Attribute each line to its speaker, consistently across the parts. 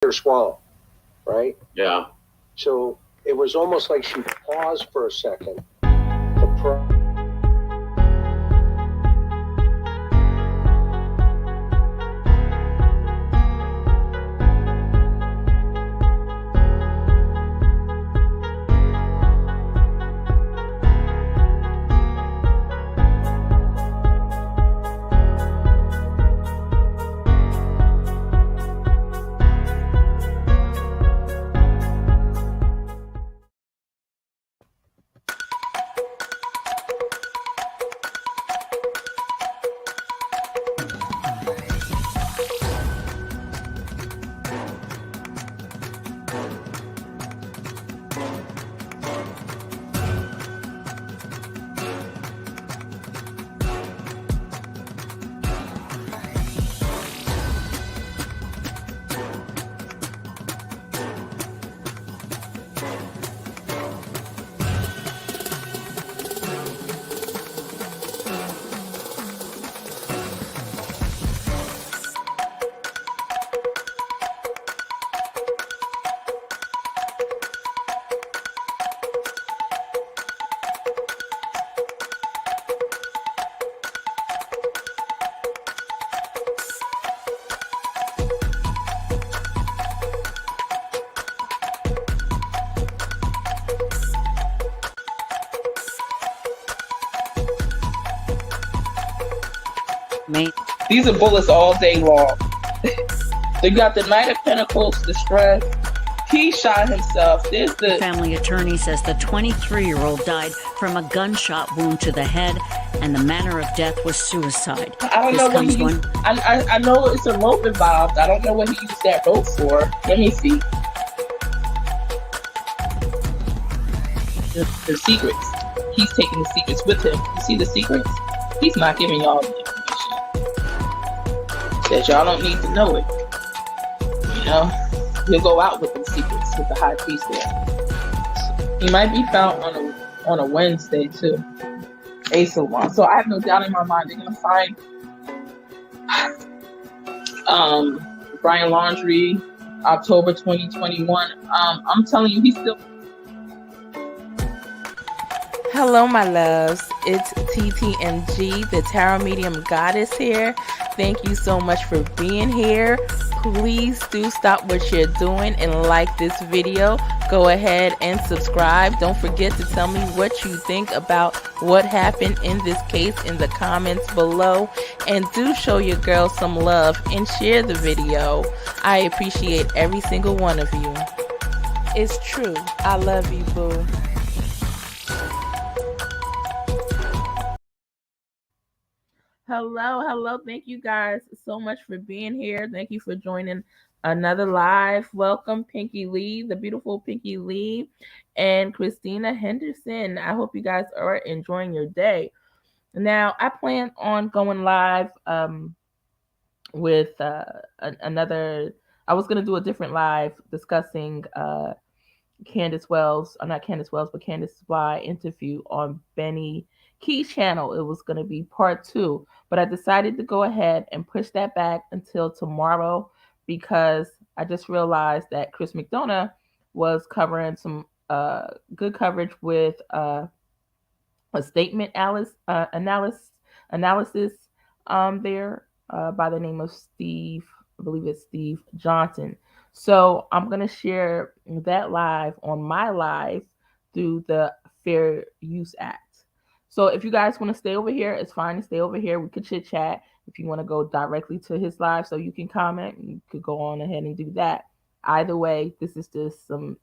Speaker 1: her swallow, right?
Speaker 2: Yeah.
Speaker 1: So it was almost like she paused for a second to
Speaker 3: These are bullets all day long. They got the Knight of Pentacles, the Strength. He shot himself. There's the
Speaker 4: family attorney says the 23-year-old died from a gunshot wound to the head, and the manner of death was suicide.
Speaker 3: I don't know what he used. I know it's a rope involved. I don't know what he used that rope for. Let me see. The secrets. He's taking the secrets with him. You see the secrets? He's not giving y'all the information. Says y'all don't need to know it. You know, he'll go out with the secrets with the high priest there. He might be found on a Wednesday too. Ace of Wands. So I have no doubt in my mind they're gonna find Brian Laundrie, October 2021. I'm telling you, he's still.
Speaker 5: Hello, my loves. It's TTMG, the Tarot Medium Goddess here. Thank you so much for being here. Please do stop what you're doing and like this video. Go ahead and subscribe. Don't forget to tell me what you think about what happened in this case in the comments below. And do show your girl some love and share the video. I appreciate every single one of you. It's true. I love you, boo.
Speaker 3: Hello. Thank you guys so much for being here. Thank you for joining another live. Welcome, Pinky Lee, the beautiful Pinky Lee, and Christina Henderson. I hope you guys are enjoying your day. Now, I plan on going live with another. I was going to do a different live discussing Candus Bly interview on Benny Key's channel. It was going to be part 2, but I decided to go ahead and push that back until tomorrow because I just realized that Chris McDonough was covering some good coverage with a statement analysis there by the name of Steve, I believe it's Steve Johnson. So I'm going to share that live on my live through the Fair Use Act. So if you guys want to stay over here, it's fine to stay over here. We could chit chat. If you want to go directly to his live so you can comment, you could go on ahead and do that. Either way, this is just some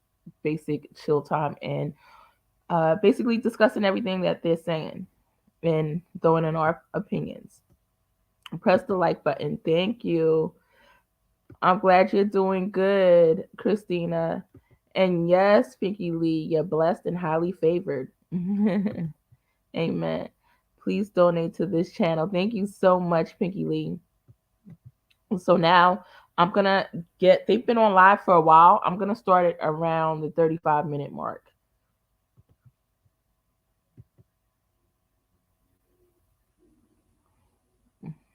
Speaker 3: basic chill time and basically discussing everything that they're saying and throwing in our opinions. Press the like button. Thank you. I'm glad you're doing good, Christina. And yes, Pinky Lee, you're blessed and highly favored. Amen. Please donate to this channel. Thank you so much, Pinky Lee. So now I'm going to they've been on live for a while. I'm going to start it around the 35-minute mark.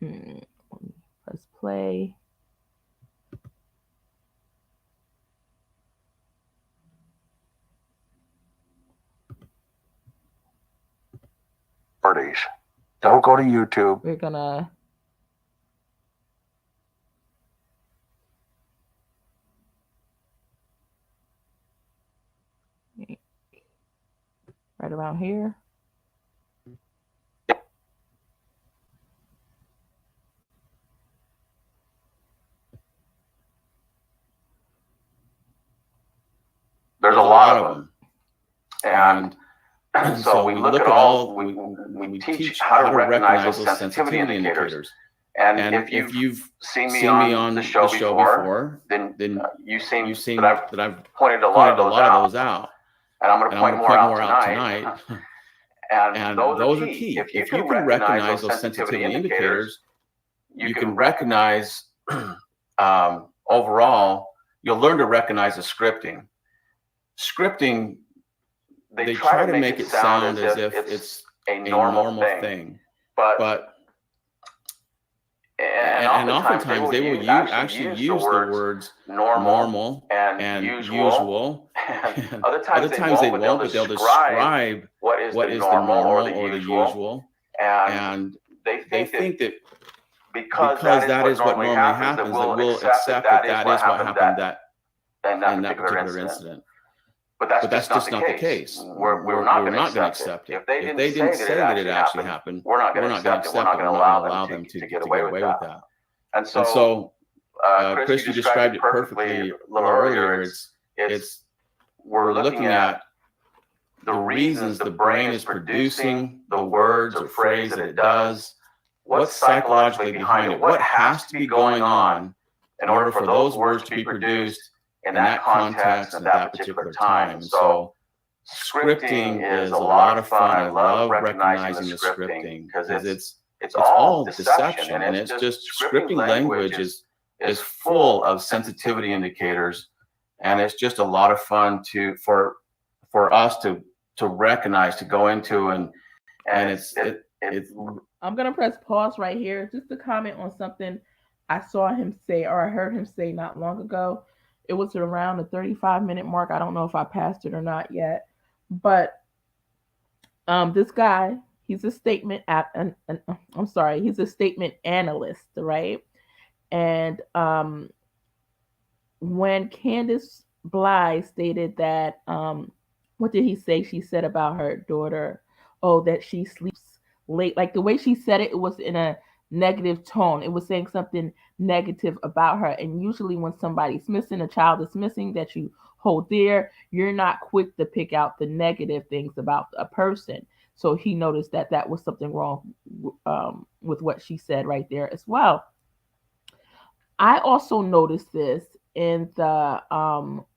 Speaker 3: Press play.
Speaker 1: parties. Don't go to YouTube.
Speaker 3: We're gonna right around here.
Speaker 1: There's a lot of them. And so we look at all, we teach how to recognize those sensitivity indicators. And if you've seen me on the show before, then you've seen that I've pointed a lot of those out. And I'm going to point more out tonight. And those are key. If you can recognize those sensitivity indicators, you can recognize, overall, you'll learn to recognize the scripting. Scripting, they try to make it sound as if it's a normal thing. And oftentimes they will actually use the words normal and usual. And other times they won't, but they'll describe what is the normal or the usual. And they think that because that is what normally happens, that we'll accept that is what happened in that particular incident. But that's just not the case. We're not going to accept it. If they didn't say that it actually happened, we're not going to accept it. We're not going to allow them to get away with that. And so, Chris, you described it perfectly a little earlier. We're looking at the reasons the brain is producing the words or phrase that it does. What's psychologically behind it? What has to be going on in order for those words to be produced in that context at that particular time? So scripting is a lot of fun. I love recognizing the scripting because it's all deception, and it's just scripting language is full of sensitivity indicators, and it's just a lot of fun for us to recognize, to go into, and it's
Speaker 3: I'm gonna press pause right here just to comment on something I saw him say, or I heard him say not long ago. It was around the 35-minute mark. I don't know if I passed it or not yet, but this guy, he's a statement he's a statement analyst, right? And when Candus Bly'S stated that, what did he say? She said about her daughter, that she sleeps late. Like the way she said it, it was in a negative tone. It was saying something negative about her. And usually when somebody's missing, a child is missing that you hold dear, you're not quick to pick out the negative things about a person. So he noticed that was something wrong with what she said right there as well. I also noticed this in the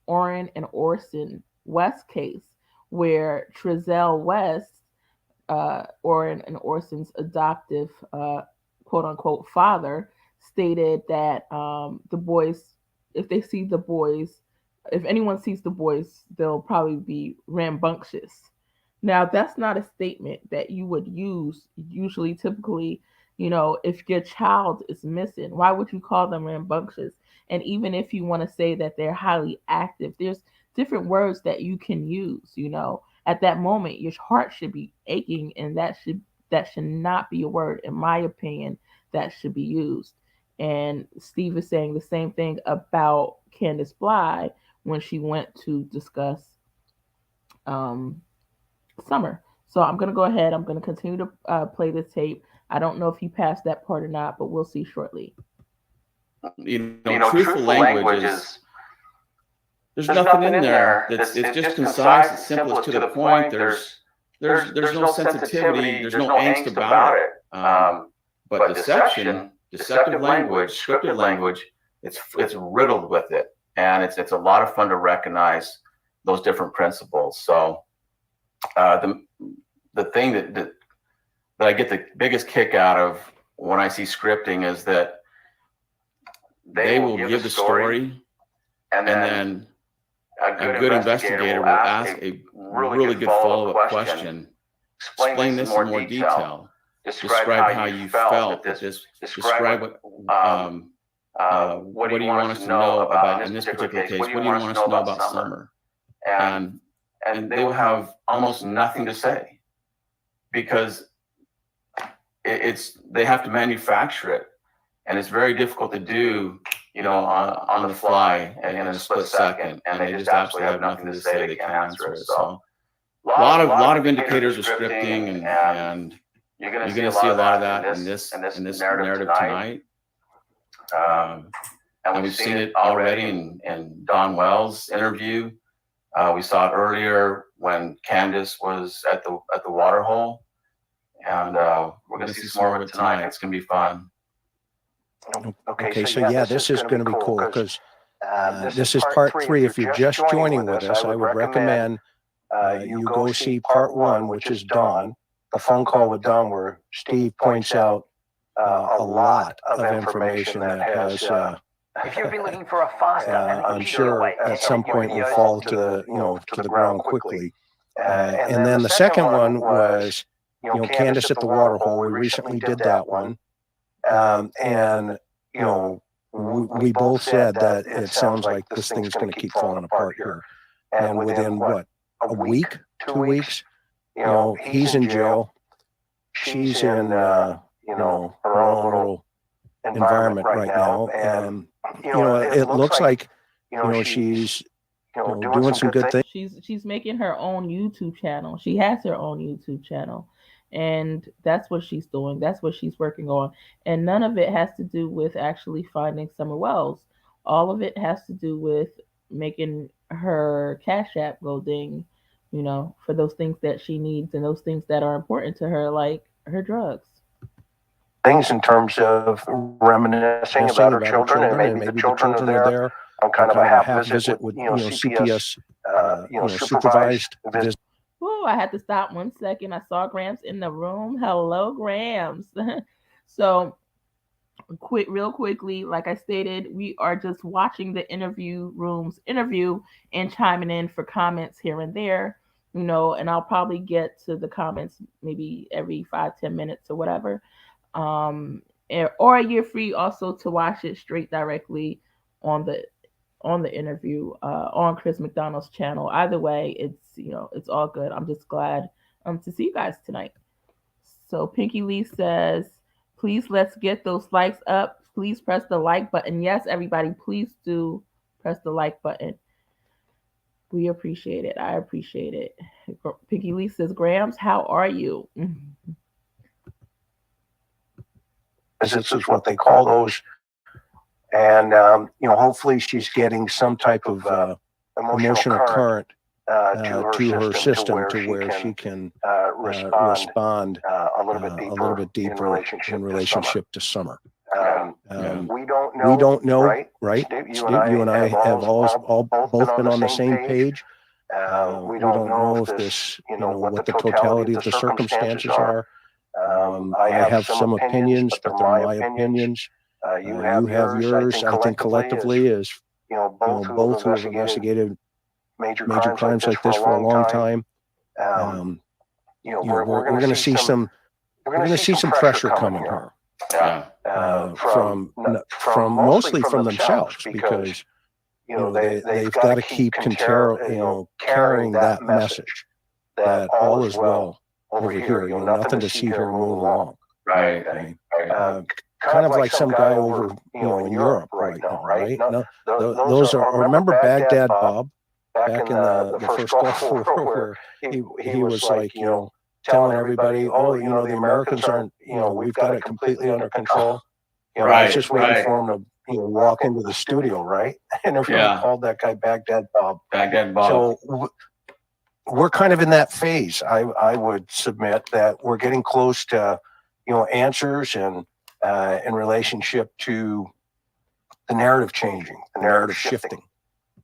Speaker 3: Orrin and Orson West case, where Trezell West, Orrin and Orson's adoptive quote unquote father, stated that the boys, if anyone sees the boys, they'll probably be rambunctious. Now, that's not a statement that you would use typically, if your child is missing. Why would you call them rambunctious? And even if you want to say that they're highly active, there's different words that you can use. At that moment, your heart should be aching, and that should not be a word, in my opinion, that should be used. And Steve is saying the same thing about Candus Bly'S when she went to discuss Summer. So I'm going to go ahead. I'm going to continue to play this tape. I don't know if he passed that part or not, but we'll see shortly.
Speaker 1: Truthful language is, there's nothing in there. It's just concise, it's simple, it's to the point. There's no sensitivity, there's no angst about it. But deceptive language, scripted language, it's riddled with it. And it's a lot of fun to recognize those different principles. So the thing that I get the biggest kick out of when I see scripting is that they will give the story, and then a good investigator will ask a really good follow-up question. Explain this in more detail. Describe how you felt. Describe what do you want us to know about, in this particular case, what do you want us to know about Summer? And they will have almost nothing to say, because they have to manufacture it, and it's very difficult to do, on the fly and in a split second, and they just absolutely have nothing to say. They can't answer it. So a lot of indicators of scripting, and you're going to see a lot of that in this narrative tonight. And we've seen it already in Don Wells' interview. We saw it earlier when Candus was at the water hole, and we're going to see some more of it tonight. It's going to be fun.
Speaker 2: Okay, so yeah, this is going to be cool because this is part 3. If you're just joining with us, I would recommend you go see part 1, which is Don, the phone call with Don, where Steve points out a lot of information that has.
Speaker 6: If you've been looking for a faster and
Speaker 2: I'm
Speaker 6: easier
Speaker 2: sure
Speaker 6: way
Speaker 2: at some point will fall to the ground quickly. And then the second one was Candus at the water hole. We recently did that one. And, we both said that it sounds like this thing's going to keep falling apart here. And within what, a week, 2 weeks, he's in jail. She's in, her own little environment right now. And, it looks like, she's, doing some good things.
Speaker 3: She's making her own YouTube channel. She has her own YouTube channel. And that's what she's doing. That's what she's working on. And none of it has to do with actually finding Summer Wells. All of it has to do with making her Cash App go ding, for those things that she needs and those things that are important to her, like her drugs.
Speaker 2: Things in terms of reminiscing about her children, and maybe the children are there on kind of a half visit with, CPS, supervised visit.
Speaker 3: Oh, I had to stop 1 second. I saw Grams in the room. Hello, Grams. So, real quickly, like I stated, we are just watching the interview and chiming in for comments here and there, and I'll probably get to the comments maybe every 5-10 minutes or whatever. Or you're free also to watch it straight directly on the interview on Chris McDonald's channel. Either way, it's it's all good. I'm just glad to see you guys tonight. So Pinky Lee says, please let's get those likes up. Please press the like button. Yes, everybody, please do press the like button. We appreciate it. I appreciate it. Pinky Lee says, Grams, how are you?
Speaker 2: This is what they call those. And, hopefully she's getting some type of emotional current to her system to where she can respond a little bit deeper in relationship to Summer. We don't know, right? Steve, you and I have both been on the same page. We don't know if this, what the totality of the circumstances are. I have some opinions, but they're my opinions. You have yours. I think collectively is, both who have investigated major crimes like this for a long time. We're going to see some pressure coming here. From mostly from themselves, because they've got to keep carrying that message that all is well over here. Nothing to see here, move along.
Speaker 1: Right.
Speaker 2: Kind of like some guy over in Europe right now, right? No, those are. Remember Baghdad Bob back in the first Gulf War, where he was like telling everybody, oh, the Americans aren't, we've got it completely under control.
Speaker 1: Right.
Speaker 2: It's just waiting for him to walk into the studio, right? And everyone called that guy Baghdad Bob.
Speaker 1: Baghdad Bob.
Speaker 2: So we're kind of in that phase. I would submit that we're getting close to, answers and in relationship to the narrative changing, the narrative shifting.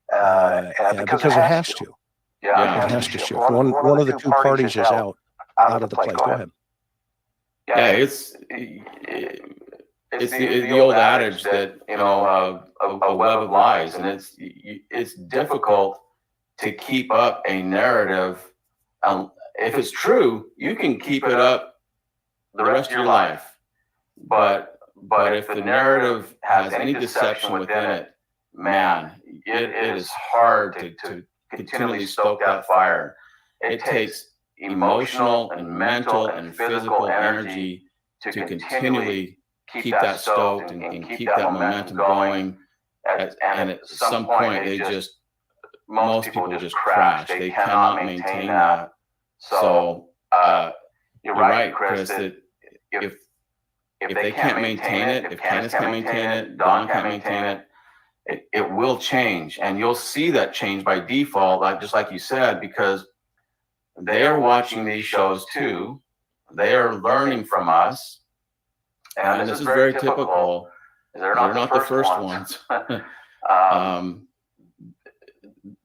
Speaker 2: Because it has to.
Speaker 1: Yeah,
Speaker 2: it has to shift. One of the two parties is out of the play. Go ahead.
Speaker 1: Yeah, it's the old adage that a web of lies, and it's difficult to keep up a narrative. If it's true, you can keep it up the rest of your life, but if the narrative has any deception within it, man, it is hard to continually stoke that fire. It takes emotional and mental and physical energy to continually keep that stoked and keep that momentum going. And at some point, most people just crash. They cannot maintain that. So you're right, Chris, that if they can't maintain it, if Candus can't maintain it, Dawn can't maintain it, it will change. And you'll see that change by default, just like you said, because they are watching these shows too. They are learning from us. And this is very typical. They're not the first ones.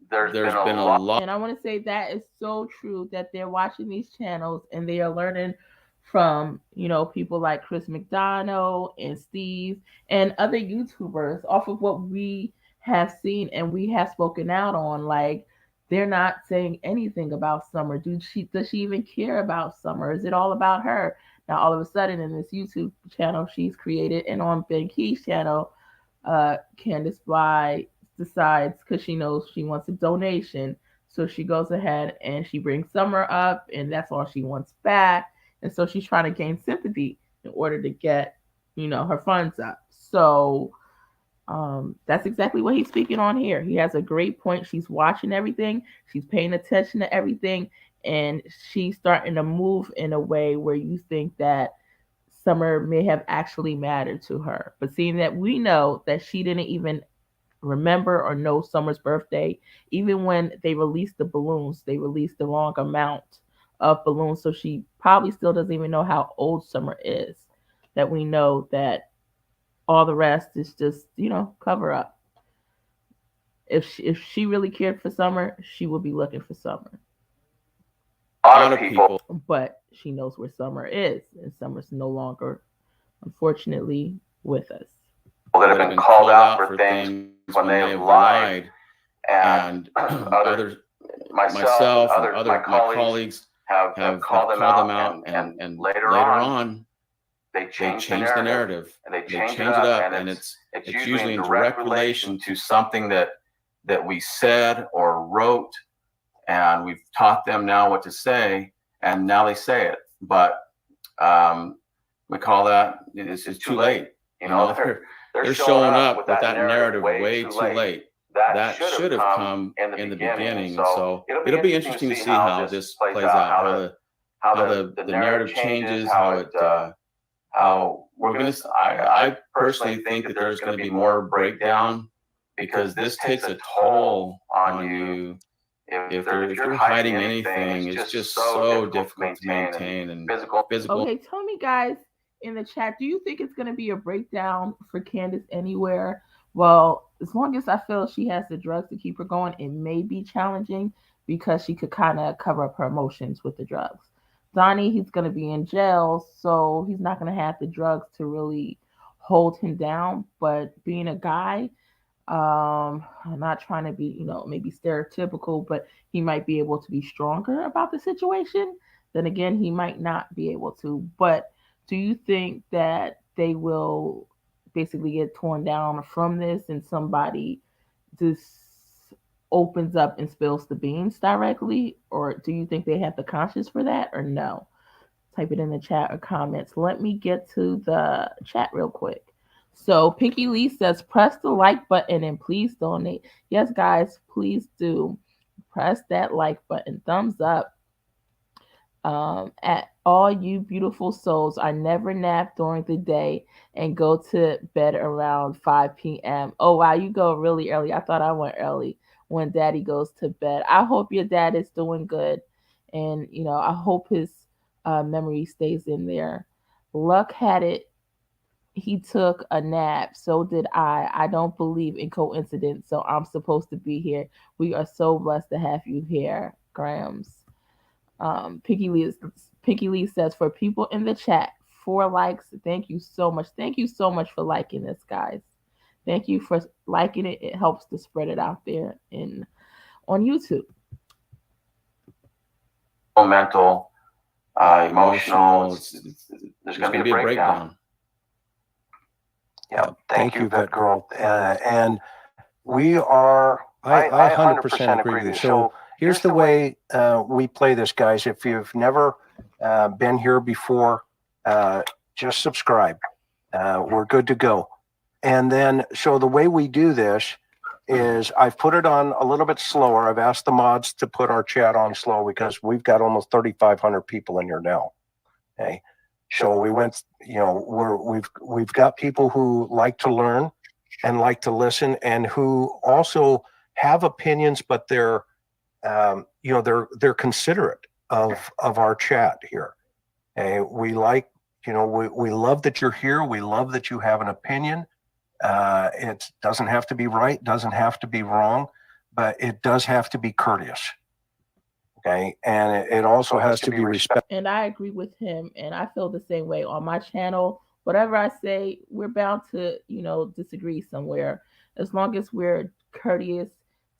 Speaker 1: There's been a lot.
Speaker 3: And I want to say that is so true, that they're watching these channels and they are learning from, people like Chris McDonough and Steve and other YouTubers off of what we have seen and we have spoken out on. Like, they're not saying anything about Summer. Does she even care about Summer? Is it all about her? Now, all of a sudden, in this YouTube channel she's created and on Ben Key's channel, Candus Bly'S decides, because she knows she wants a donation, so she goes ahead and she brings Summer up, and that's all she wants back. And so she's trying to gain sympathy in order to get, her funds up. So that's exactly what he's speaking on here. He has a great point. She's watching everything. She's paying attention to everything. And she's starting to move in a way where you think that Summer may have actually mattered to her. But seeing that we know that she didn't even remember or know Summer's birthday, even when they released the balloons, they released the wrong amount of balloons. So she probably still doesn't even know how old Summer is. That we know that all the rest is just, cover up. If she really cared for Summer, she would be looking for Summer.
Speaker 1: A lot of people.
Speaker 3: But she knows where Summer is, and Summer's no longer, unfortunately, with us.
Speaker 1: That have been called out for things when they have lied, and myself and other my colleagues have called them out, and later on they change the narrative, and they change it up, and it's usually in direct relation to something that we said or wrote. And we've taught them now what to say, and now they say it. But we call that it's too late. They're showing up with that narrative way too late. That should have come in the beginning. So it'll be interesting to see how this plays out, how the narrative changes, how we're gonna. I personally think that there's going to be more breakdown, because this takes a toll on you. If you're hiding anything, it's just so difficult to maintain and physical.
Speaker 3: Okay, tell me, guys, in the chat, do you think it's going to be a breakdown for Candus anywhere? Well, as long as I feel she has the drugs to keep her going, it may be challenging, because she could kind of cover up her emotions with the drugs. Donnie, he's going to be in jail, so he's not going to have the drugs to really hold him down. But being a guy, I'm not trying to be, maybe stereotypical, but he might be able to be stronger about the situation. Then again, he might not be able to. But do you think that they will basically get torn down from this, and somebody just opens up and spills the beans directly? Or do you think they have the conscience for that, or no? Type it in the chat or comments. Let me get to the chat real quick. So Pinky Lee says, press the like button and please donate. Yes, guys, please do. Press that like button. Thumbs up. At all you beautiful souls, I never nap during the day and go to bed around 5 p.m. Oh, wow, you go really early. I thought I went early when daddy goes to bed. I hope your dad is doing good. And, I hope his memory stays in there. Luck had it. He took a nap. So did I. I don't believe in coincidence, so I'm supposed to be here. We are so blessed to have you here, Grams. Pinky Lee says, for people in the chat, 4 likes. Thank you so much. Thank you so much for liking this, guys. Thank you for liking it. It helps to spread it out there on YouTube.
Speaker 1: Mental, emotional. There's going to be a breakdown.
Speaker 2: Yeah, thank you, Vet Girl. And we are, I 100% agree with you. So here's the way we play this, guys. If you've never been here before, just subscribe. We're good to go. And then, so the way we do this is I've put it on a little bit slower. I've asked the mods to put our chat on slow because we've got almost 3,500 people in here now. Okay. So we went, we've got people who like to learn and like to listen and who also have opinions, but they're considerate of our chat here. We like, we love that you're here. We love that you have an opinion. It doesn't have to be right, doesn't have to be wrong, but it does have to be courteous. Okay. And it also has to be respectful.
Speaker 3: And I agree with him. And I feel the same way on my channel. Whatever I say, we're bound to, disagree somewhere. As long as we're courteous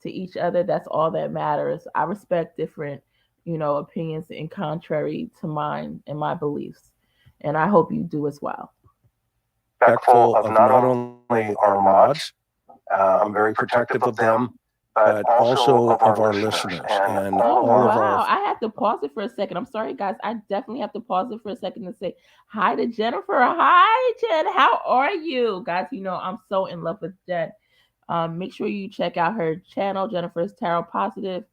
Speaker 3: to each other, that's all that matters. I respect different, opinions in contrary to mine and my beliefs. And I hope you do as well.
Speaker 2: Respectful of not only our mods, I'm very protective of them, but also of our listeners and all of our.
Speaker 3: I have to pause it for a second. I'm sorry, guys. I definitely have to pause it for a second to say hi to Jennifer. Hi, Jen. How are you, guys? I'm so in love with Jen. Make sure you check out her channel, Jennifer's Tarot Positive,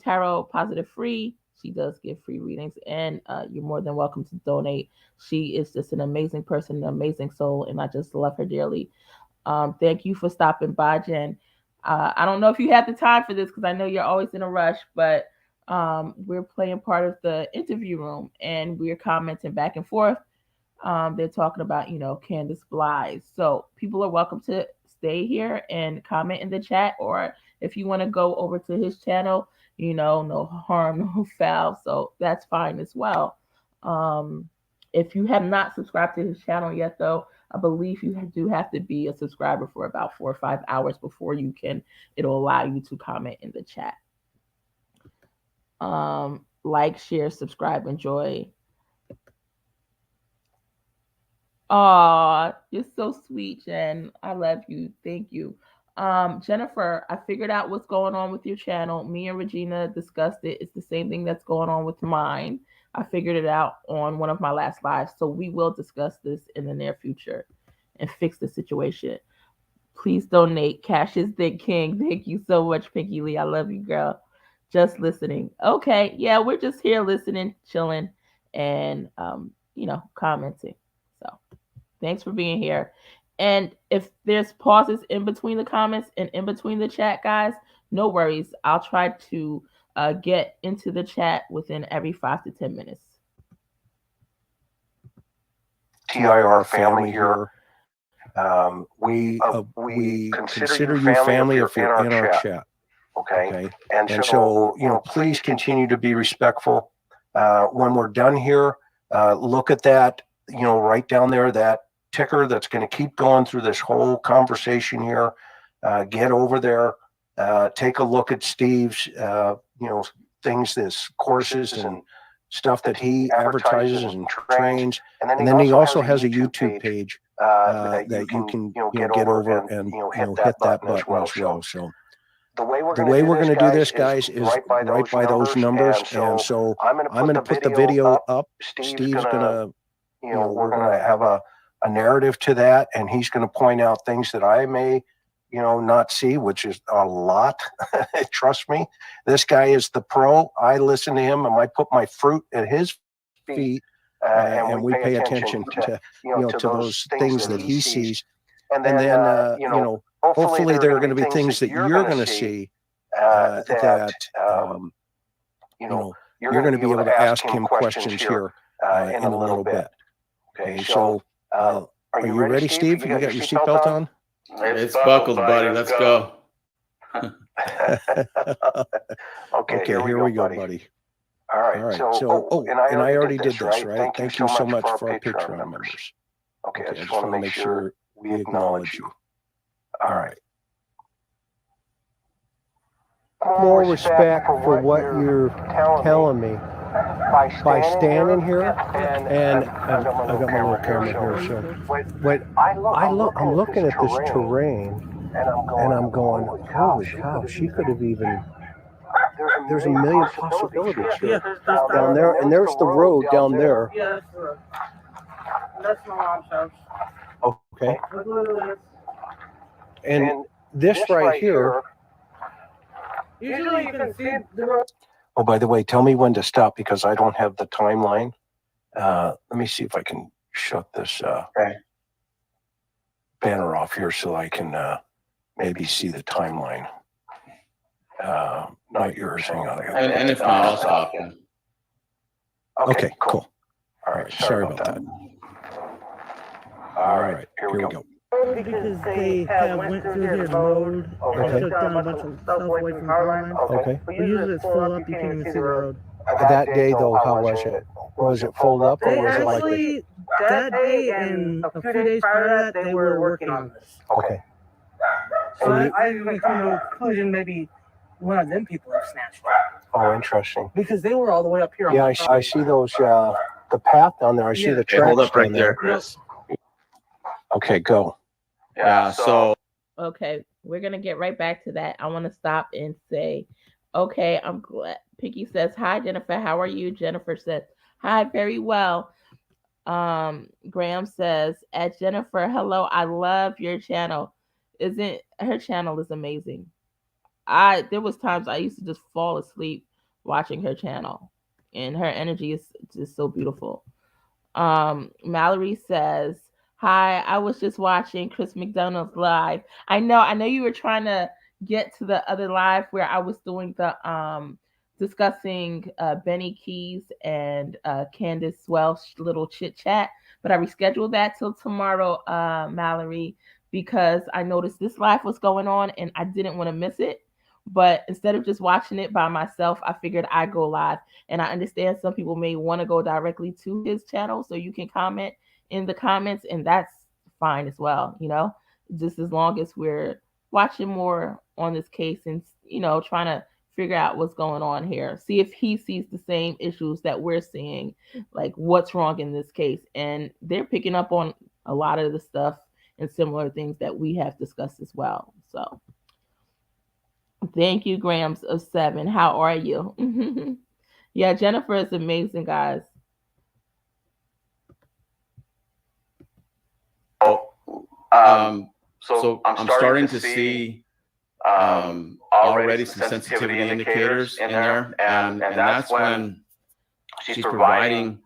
Speaker 3: Tarot Positive Free. She does give free readings, and you're more than welcome to donate. She is just an amazing person, an amazing soul, and I just love her dearly. Thank you for stopping by, Jen. I don't know if you have the time for this because I know you're always in a rush, but we're playing part of the interview room, and we're commenting back and forth. They're talking about, Candus Bly'S. So people are welcome to stay here and comment in the chat, or if you want to go over to his channel, no harm, no foul. So that's fine as well. If you have not subscribed to his channel yet, though, I believe you do have to be a subscriber for about 4 or 5 hours before it'll allow you to comment in the chat. Like, share, subscribe, enjoy. Aw, you're so sweet, Jen. I love you. Thank you. Jennifer, I figured out what's going on with your channel. Me and Regina discussed it. It's the same thing that's going on with mine. I figured it out on one of my last lives. So we will discuss this in the near future and fix the situation. Please donate. Cash is the king. Thank you so much, Pinky Lee. I love you, girl. Just listening. Okay. Yeah, we're just here listening, chilling, and, commenting. So thanks for being here. And if there's pauses in between the comments and in between the chat, guys, no worries. I'll try to get into the chat within every 5 to 10 minutes.
Speaker 2: TIR family here. We consider you family if you're in our chat. Okay. And so, please continue to be respectful. When we're done here, look at that, right down there, that ticker that's going to keep going through this whole conversation here. Get over there, take a look at Steve's, things, this courses and stuff that he advertises and trains. And then he also has a YouTube page that you can get over and hit that button as well. So the way we're going to do this, guys, is right by those numbers. And so I'm going to put the video up. Steve's going to, we're going to have a narrative to that, and he's going to point out things that I may, not see, which is a lot. Trust me, this guy is the pro. I listen to him, and I put my fruit at his feet, and we pay attention to those things that he sees. And then, hopefully there are going to be things that you're going to see that you're going to be able to ask him questions here in a little bit. Okay, so are you ready, Steve? You got your seatbelt on?
Speaker 1: It's buckled, buddy. Let's go.
Speaker 2: Okay, here we go, buddy. All right. So, and I already did this, right? Thank you so much for our Patreon members. Okay, I just want to make sure we acknowledge you. All right.
Speaker 7: More respect for what you're telling me by standing here, and I've got my little camera here. So, but I'm looking at this terrain, and I'm going, holy cow! She could have even. There's a million possibilities here down there, and there's the road down there.
Speaker 8: That's my mom's house.
Speaker 2: Okay.
Speaker 8: Look at this.
Speaker 2: And this right here.
Speaker 8: Usually you can see the road.
Speaker 2: Oh, by the way, tell me when to stop because I don't have the timeline. Let me see if I can shut this banner off here so I can maybe see the timeline. Not yours. Hang on.
Speaker 1: And if not, I'll stop you.
Speaker 2: Okay, cool. All right. Sorry about that. All right. Here we go.
Speaker 8: Because they have went through here mowed.
Speaker 2: Okay.
Speaker 8: Took down a bunch of stuff away from power lines.
Speaker 2: Okay.
Speaker 8: But usually it's full up, you can't even see the road.
Speaker 2: That day, though, how was it? Was it full up or
Speaker 8: They
Speaker 2: was it like
Speaker 8: actually, that day and a few days prior to that, they were working on this.
Speaker 2: Okay.
Speaker 8: So I even come to a conclusion maybe one of them people have snatched it.
Speaker 2: Oh, interesting.
Speaker 8: Because they were all the way up here.
Speaker 2: Yeah, I see those, the path down there. I see the
Speaker 1: Hey,
Speaker 2: tracks
Speaker 1: hold up right
Speaker 2: down
Speaker 1: there, Chris.
Speaker 2: Okay, go.
Speaker 1: Yeah, so
Speaker 3: Okay, we're gonna get right back to that. I want to stop and say, okay, I'm glad. Picky says, "Hi, Jennifer. How are you?" Jennifer says, "Hi, very well." Graham says, "At Jennifer, hello. I love your channel. Isn't her channel is amazing. There was times I used to just fall asleep watching her channel, and her energy is just so beautiful." Mallory says, "Hi, I was just watching Chris McDonald's live. I know you were trying to get to the other live where I was doing the discussing Benny Keys and Candus Bly'S little chit chat, but I rescheduled that till tomorrow, Mallory, because I noticed this live was going on and I didn't want to miss it. But instead of just watching it by myself, I figured I'd go live. And I understand some people may want to go directly to his channel, so you can comment in the comments, and that's fine as well, just as long as we're watching more on this case and, trying to figure out what's going on here. See if he sees the same issues that we're seeing, like what's wrong in this case. And they're picking up on a lot of the stuff and similar things that we have discussed as well. So thank you, Grams of 7. How are you? Yeah, Jennifer is amazing, guys.
Speaker 1: So I'm starting to see already some sensitivity indicators in there, and that's when she's providing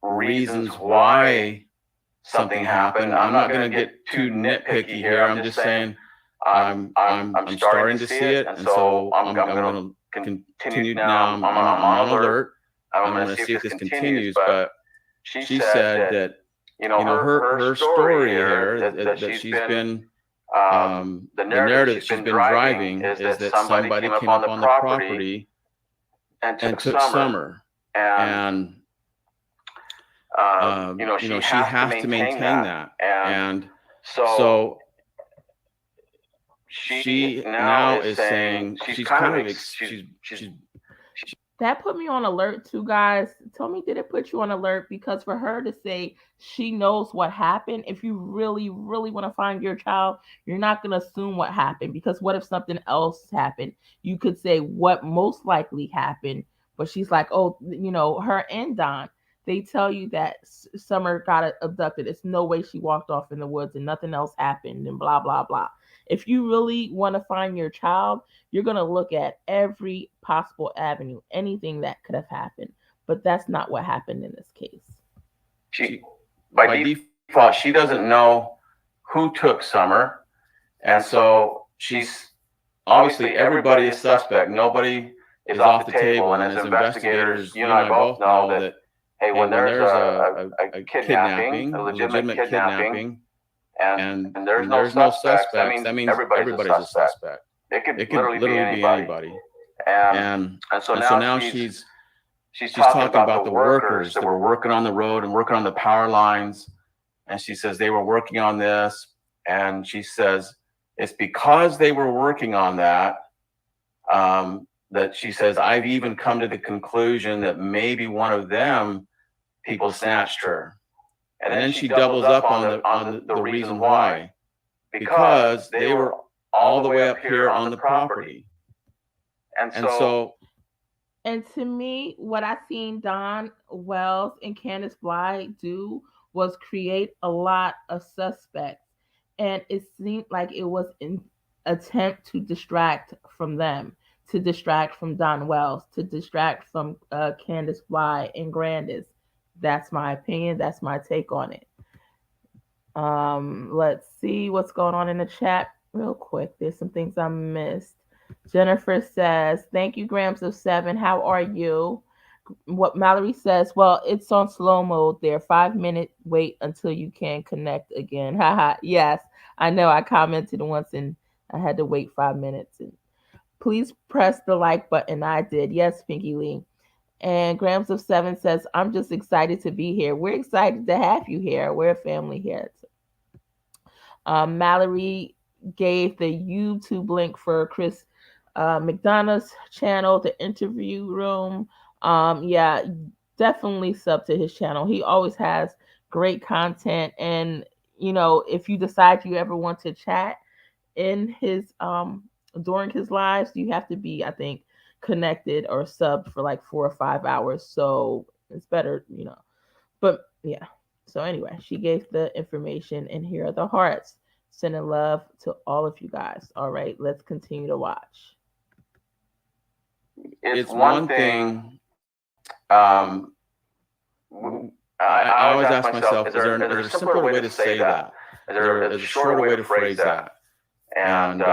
Speaker 1: reasons why something happened. I'm not going to get too nitpicky here. I'm just saying I'm starting to see it, and so I'm going to continue now. I'm on alert. I'm going to see if this continues. But she said that her story here that she's been the narrative she's been driving is that somebody came up on the property and took Summer, and she has to maintain that, and so she now is saying she's
Speaker 3: that put me on alert too, guys. Tell me, did it put you on alert? Because for her to say she knows what happened, if you really, really want to find your child, you're not going to assume what happened. Because what if something else happened? You could say what most likely happened. But she's like, oh, her and Don, they tell you that Summer got abducted. It's no way she walked off in the woods and nothing else happened and blah, blah, blah. If you really want to find your child, you're going to look at every possible avenue, anything that could have happened. But that's not what happened in this case.
Speaker 1: By default, she doesn't know who took Summer. And so she's obviously everybody is suspect. Nobody is off the table. And as investigators, you and I both know that, hey, when there's a kidnapping, a legitimate kidnapping, and there's no suspects, that means everybody's a suspect. It could literally be anybody. And so now she's talking about the workers that were working on the road and working on the power lines. And she says they were working on this. And she says it's because they were working on that, that she says, I've even come to the conclusion that maybe one of them people snatched her. And then she doubles up on the reason why. Because they were all the way up here on the property. And
Speaker 3: to me, what I seen Don Wells and Candus Bly'S do was create a lot of suspects, and it seemed like it was an attempt to distract from them, to distract from Don Wells, to distract from Candus Bly and Grandis. That's my opinion. That's my take on it. Let's see what's going on in the chat real quick. There's some things I missed. Jennifer says, thank you, Grams of 7. How are you? What Mallory says, well, it's on slow mode there. 5-minute wait until you can connect again. Haha. Yes, I know. I commented once and I had to wait 5 minutes. And please press the like button. I did. Yes, Pinky Lee. And Grams of 7 says, I'm just excited to be here. We're excited to have you here. We're a family here. Mallory gave the YouTube link for Chris McDonough's channel, the interview room. Yeah, definitely sub to his channel. He always has great content. And, you know, if you decide you ever want to chat in his during his lives, you have to be, I think, connected or subbed for like 4 or 5 hours. So it's better, you know. But yeah. So anyway, she gave the information, and here are the hearts. Sending love to all of you guys. All right, let's continue to watch.
Speaker 1: It's one thing. I always ask myself, is there a simpler way to say that? Is there a shorter way to phrase that? And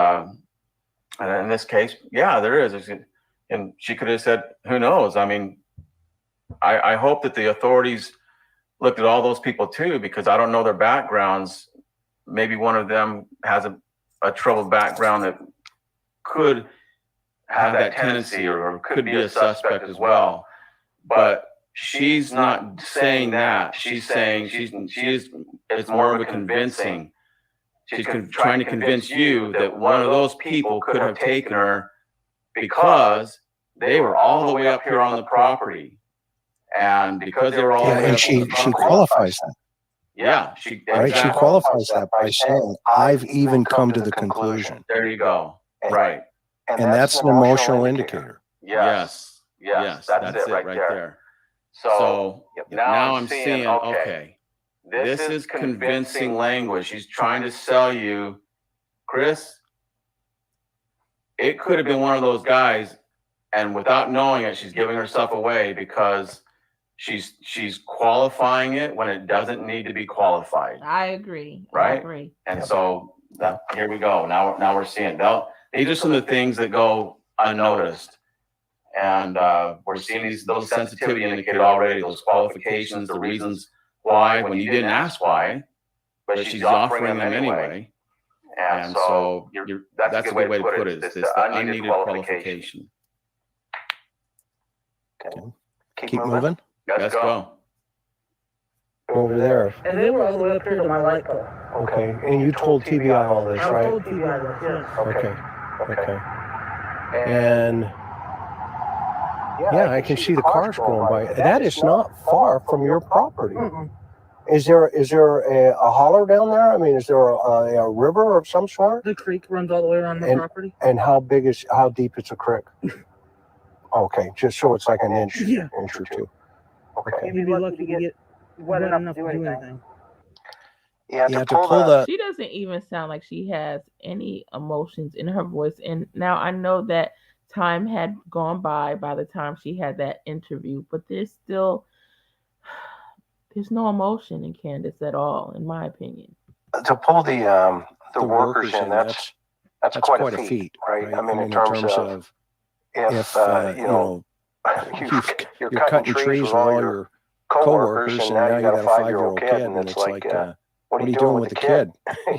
Speaker 1: in this case, yeah, there is. And she could have said, who knows? I mean, I hope that the authorities looked at all those people too, because I don't know their backgrounds. Maybe one of them has a troubled background that could have that tendency or could be a suspect as well. But she's not saying that. She's saying it's more of a convincing. She's trying to convince you that one of those people could have taken her because they were all the way up here on the property. And because they were all the way up
Speaker 2: she qualifies that.
Speaker 1: Yeah,
Speaker 2: she qualifies that by saying, I've even come to the conclusion.
Speaker 1: There you go. Right.
Speaker 2: And that's an emotional indicator.
Speaker 1: Yes. That's it right there. So now I'm seeing, okay, this is convincing language. She's trying to sell you, Chris, it could have been one of those guys, and without knowing it, she's giving herself away because she's qualifying it when it doesn't need to be qualified.
Speaker 3: I agree.
Speaker 1: Right?
Speaker 3: I agree.
Speaker 1: And so here we go. Now we're seeing these are some of the things that go unnoticed. And we're seeing those sensitivity indicated already, those qualifications, the reasons why, when you didn't ask why, but she's offering them anyway. And so that's a good way to put it. It's the unneeded qualification.
Speaker 2: Okay. Keep moving.
Speaker 1: Let's go.
Speaker 2: Over there.
Speaker 8: And they were all the way up here to my light pole.
Speaker 2: Okay. And you told TBI all this, right?
Speaker 8: I told TBI this, yes.
Speaker 2: Okay. And yeah, I can see the cars going by. That is not far from your property.
Speaker 8: Mm-mm.
Speaker 2: Is there a holler down there? I mean, is there a river of some sort?
Speaker 8: The creek runs all the way around the property.
Speaker 2: And how deep is a creek? Okay, just so it's like an inch or two. Okay.
Speaker 8: You'd be lucky to get wet enough to do anything.
Speaker 2: Yeah, to pull the.
Speaker 3: She doesn't even sound like she has any emotions in her voice. And now I know that time had gone by the time she had that interview, but there's no emotion in Candus at all, in my opinion.
Speaker 2: To pull the workers in, that's quite a feat, right? I mean, in terms of if you know, you're cutting trees with all your coworkers, and now you got a 5-year-old kid, and it's like, what are you doing with the kid?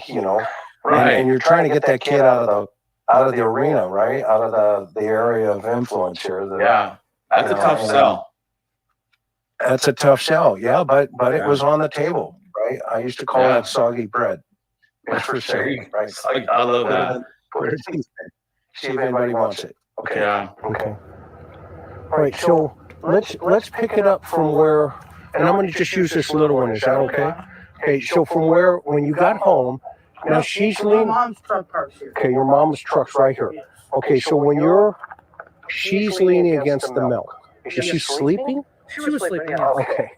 Speaker 2: You know,
Speaker 1: Right.
Speaker 2: And you're trying to get that kid out of the arena, right? Out of the area of influence here.
Speaker 1: Yeah, that's a tough sell.
Speaker 2: That's a tough sell, yeah, but it was on the table, right? I used to call that soggy bread. That's for sure, right?
Speaker 1: I love that.
Speaker 2: Put it in. See if anybody wants it. Okay.
Speaker 1: Yeah.
Speaker 2: Okay. All right, so let's pick it up from where, and I'm going to just use this little one. Is that okay? Okay, so from where, when you got home, now she's
Speaker 8: My
Speaker 2: leaning.
Speaker 8: mom's truck parks here.
Speaker 2: Okay, your mom's truck's right here.
Speaker 8: Yes.
Speaker 2: Okay, so when she's leaning against the milk. Is she sleeping?
Speaker 8: She was sleeping, yeah.
Speaker 2: Okay.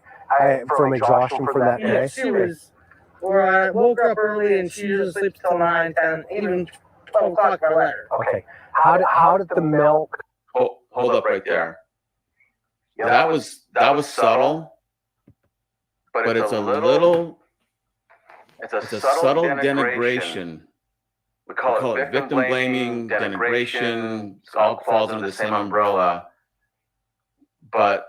Speaker 2: from exhaustion from that
Speaker 8: Yeah,
Speaker 2: day?
Speaker 8: she was. Where I woke her up early and she usually sleeps till 9, 10, even 12 o'clock if I let her.
Speaker 2: Okay. How did the milk?
Speaker 1: Hold up right there. That was subtle, but it's a little. It's a subtle denigration. We call it victim blaming, denigration. It all falls under the same umbrella. But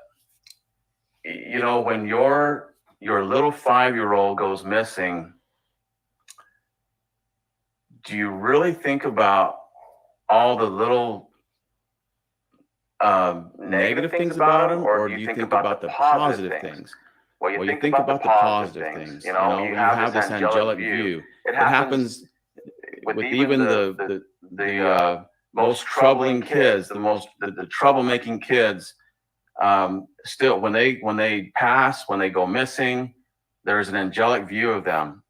Speaker 1: you know, when your little 5-year-old goes missing, do you really think about all the little negative things about him, or do you think about the positive things? Well, you think about the positive things. You know, you have this angelic view. It happens with even the most troubling kids, the troublemaking kids. Still, when they pass, when they go missing, there's an angelic view of them,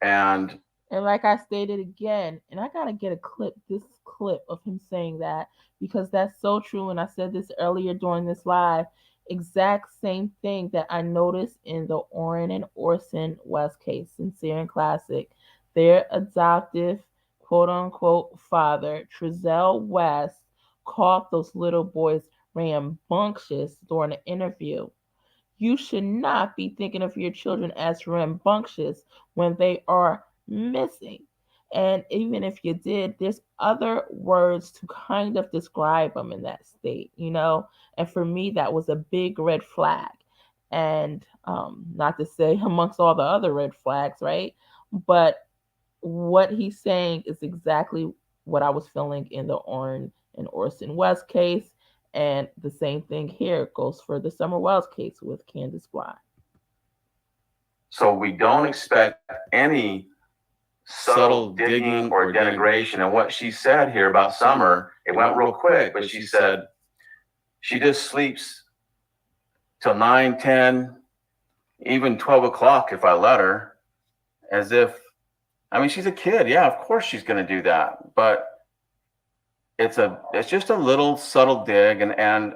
Speaker 1: and
Speaker 3: like I stated again, and I gotta get this clip of him saying that, because that's so true. And I said this earlier during this live, exact same thing that I noticed in the Orrin and Orson West case, Sincere and Classic. Their adoptive, quote unquote, father, Trezell West, called those little boys rambunctious during an interview. You should not be thinking of your children as rambunctious when they are missing. And even if you did, there's other words to kind of describe them in that state, you know? And for me, that was a big red flag. And not to say amongst all the other red flags, right? But what he's saying is exactly what I was feeling in the Orrin and Orson West case. And the same thing here goes for the Summer Wells case with Candus Bly'S.
Speaker 1: So we don't expect any subtle digging or denigration. And what she said here about Summer, it went real quick, but she said she just sleeps till 9, 10, even 12 o'clock if I let her, as if, I mean, she's a kid. Yeah, of course she's going to do that. But it's just a little subtle dig. And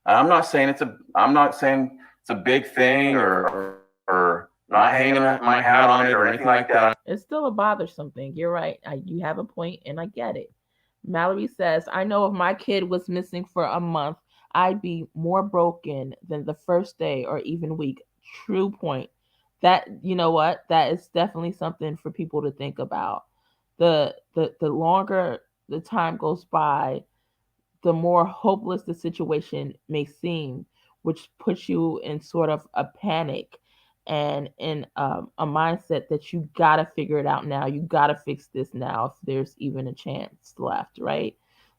Speaker 1: I'm not saying it's a big thing or not hanging my hat on it or anything like that.
Speaker 3: It's still a bothersome thing. You're right. You have a point, and I get it. Mallory says, I know if my kid was missing for a month, I'd be more broken than the first day or even week. True point. That, you know what? That is definitely something for people to think about. The longer the time goes by, the more hopeless the situation may seem, which puts you in sort of a panic and in a mindset that you got to figure it out now. You got to fix this now if there's even a chance left, right?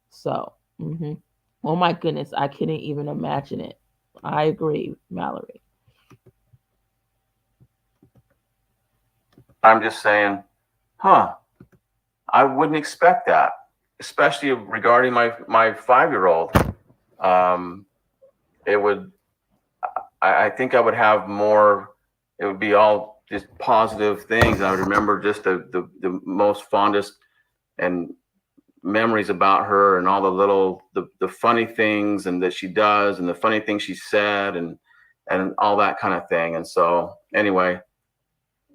Speaker 3: So, oh my goodness, I couldn't even imagine it. I agree, Mallory.
Speaker 1: I'm just saying, I wouldn't expect that, especially regarding my 5-year-old. I think I would have more. It would be all just positive things. I would remember just the most fondest and memories about her, and all the little the funny things and that she does, and the funny things she said, and all that kind of thing. And so anyway,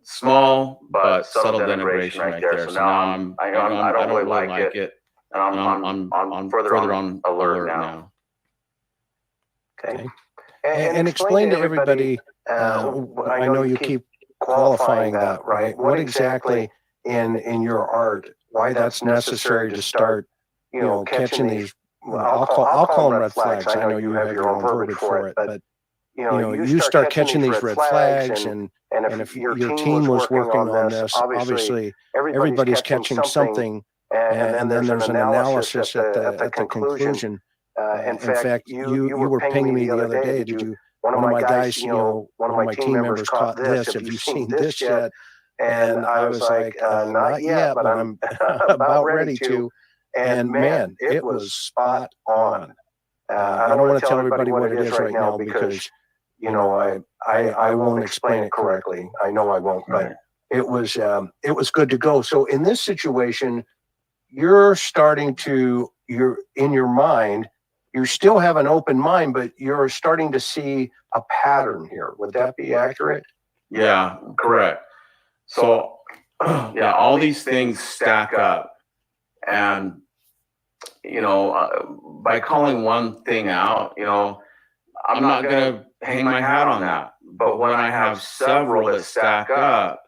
Speaker 1: small but subtle denigration right there. So now I don't really like it, and I'm further on alert now.
Speaker 2: Okay. And explain to everybody, I know you keep qualifying that, right? What exactly in your art, why that's necessary to start, catching these, I'll call them red flags. I know you have your own verbiage for it, but you start catching these red flags, and if your team was working on this, obviously everybody's catching something, and then there's an analysis at the conclusion. In fact, you were pinging me the other day. Did you? One of my guys, one of my team members caught this. Have you seen this yet? And I was like, not yet, but I'm about ready to. And man, it was spot on. I don't want to tell everybody what it is right now because, I won't explain it correctly. I know I won't, but it was good to go. So in this situation, you're in your mind, you still have an open mind, but you're starting to see a pattern here. Would that be accurate?
Speaker 1: Yeah, correct. So, yeah, all these things stack up. And, by calling one thing out, I'm not going to hang my hat on that. But when I have several that stack up,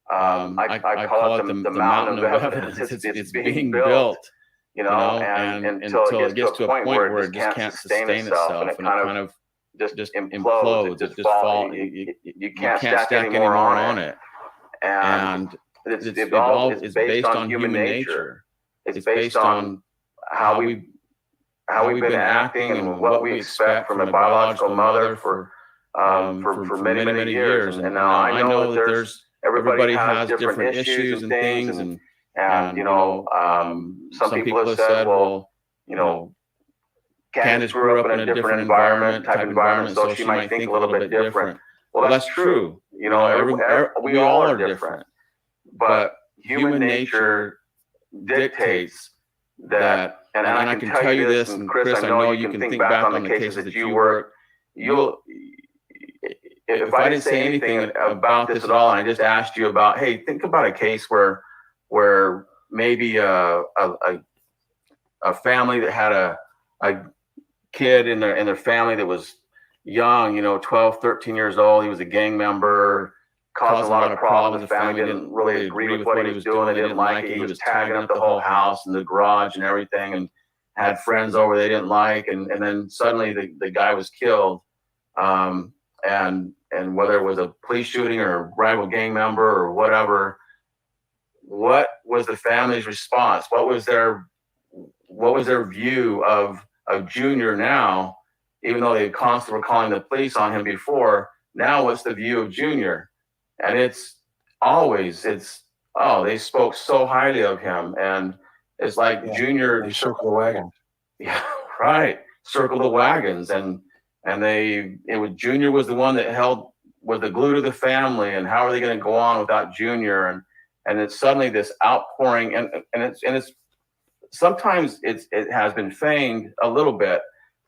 Speaker 1: I call it the mountain of evidence. It's being built, and until it gets to a point where it just can't sustain itself, and it kind of just implodes. It just falls. You can't stack any more on it. And it all is based on human nature. It's based on how we've been acting and what we expect from a biological mother for many, many years. And now I know that everybody has different issues and things, and some people have said, well, Candus grew up in a different type environment, so she might think a little bit different. Well, that's true. We all are different, but human nature dictates that. And I can tell you this, and Chris, I know you can think back on the cases that you work. If I didn't say anything about this at all, and I just asked you about, hey, think about a case where maybe a family that had a kid in their family that was young, 12, 13 years old. He was a gang member, caused a lot of problems. The family didn't really agree with what he was doing. They didn't like it. He was tagging up the whole house and the garage and everything, and had friends over they didn't like. And then suddenly the guy was killed. And whether it was a police shooting or a rival gang member or whatever, what was the family's response? What was their view of Junior now, even though they constantly were calling the police on him before? Now what's the view of Junior? And they spoke so highly of him. And it's like Junior,
Speaker 2: they circle the wagons.
Speaker 1: Yeah, right. Circle the wagons. And Junior was the one that was the glue to the family, and how are they going to go on without Junior? And it's suddenly this outpouring, and it's sometimes it has been feigned a little bit,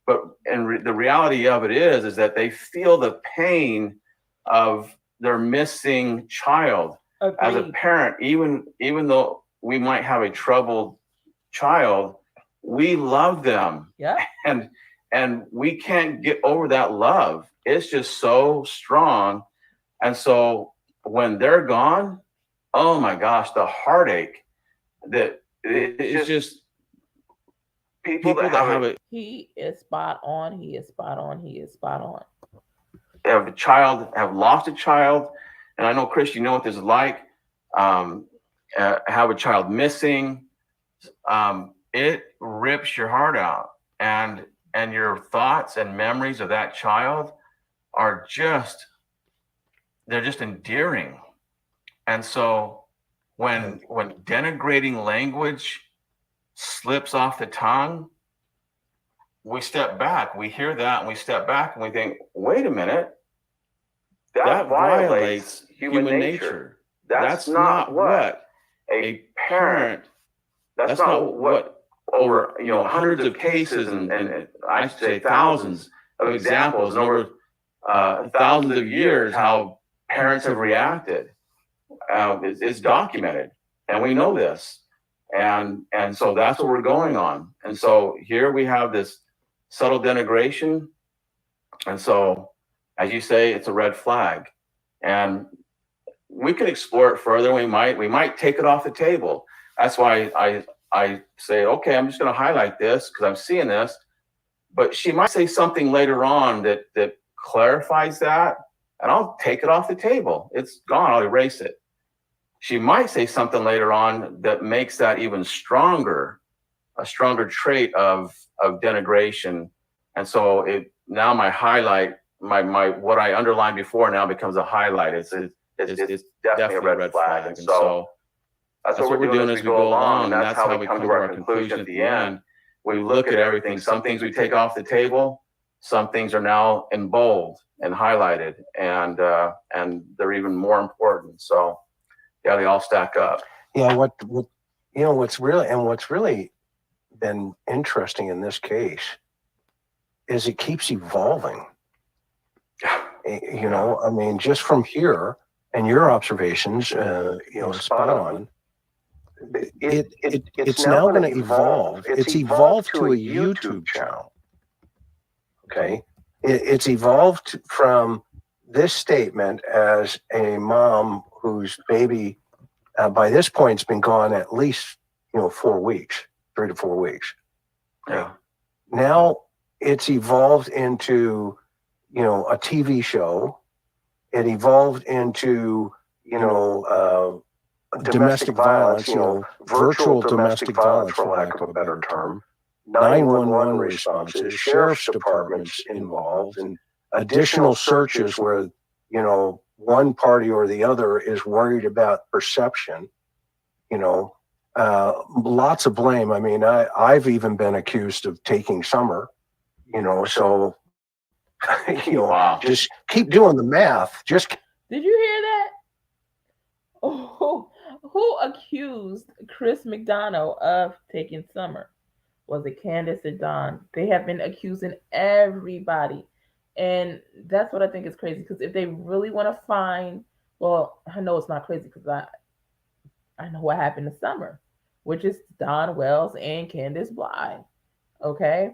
Speaker 1: but the reality of it is that they feel the pain of their missing child. Agreed. As a parent, even though we might have a troubled child, we love them.
Speaker 3: Yeah.
Speaker 1: And we can't get over that love. It's just so strong. And so when they're gone, oh my gosh, the heartache that it's just people that have it.
Speaker 3: He is spot on.
Speaker 1: Have lost a child. And I know, Chris, you know what this is like. Have a child missing. It rips your heart out. And your thoughts and memories of that child are they're just endearing. And so when denigrating language slips off the tongue, we step back. We hear that and we step back and we think, wait a minute, that violates human nature. That's not what a parent, that's not what over hundreds of cases and I should say thousands of examples and over thousands of years how parents have reacted. It's documented, and we know this, and so that's what we're going on. And so here we have this subtle denigration, and so as you say, it's a red flag, and we can explore it further. We might take it off the table. That's why I say, okay, I'm just going to highlight this because I'm seeing this, but she might say something later on that clarifies that, and I'll take it off the table. It's gone. I'll erase it. She might say something later on that makes that even stronger, a stronger trait of denigration. And so now my highlight, my what I underlined before now becomes a highlight. It's definitely a red flag. And so that's what we're doing as we go along, and that's how we come to our conclusion at the end. We look at everything. Some things we take off the table. Some things are now in bold and highlighted, and they're even more important. So, yeah, they all stack up.
Speaker 2: Yeah, what's really been interesting in this case is it keeps evolving. You know, I mean, just from here and your observations, you know, spot on. It's now going to evolve. It's evolved to a YouTube channel. Okay, it's evolved from this statement as a mom whose baby, by this point, has been gone at least 4 weeks, 3 to 4 weeks. Okay. Yeah. Now it's evolved into a TV show. It evolved into domestic violence, virtual domestic violence, for lack of a better term. 911 responses, sheriff's departments involved, and additional searches where, one party or the other is worried about perception, lots of blame. I mean, I've even been accused of taking Summer, so,
Speaker 1: Wow.
Speaker 2: Just keep doing the math.
Speaker 3: Did you hear that? Oh, who accused Chris McDonough of taking Summer? Was it Candus or Don? They have been accusing everybody. And that's what I think is crazy. Because if they really want to find, well, I know it's not crazy because I know what happened to Summer, which is Don Wells and Candus Bly'S. Okay?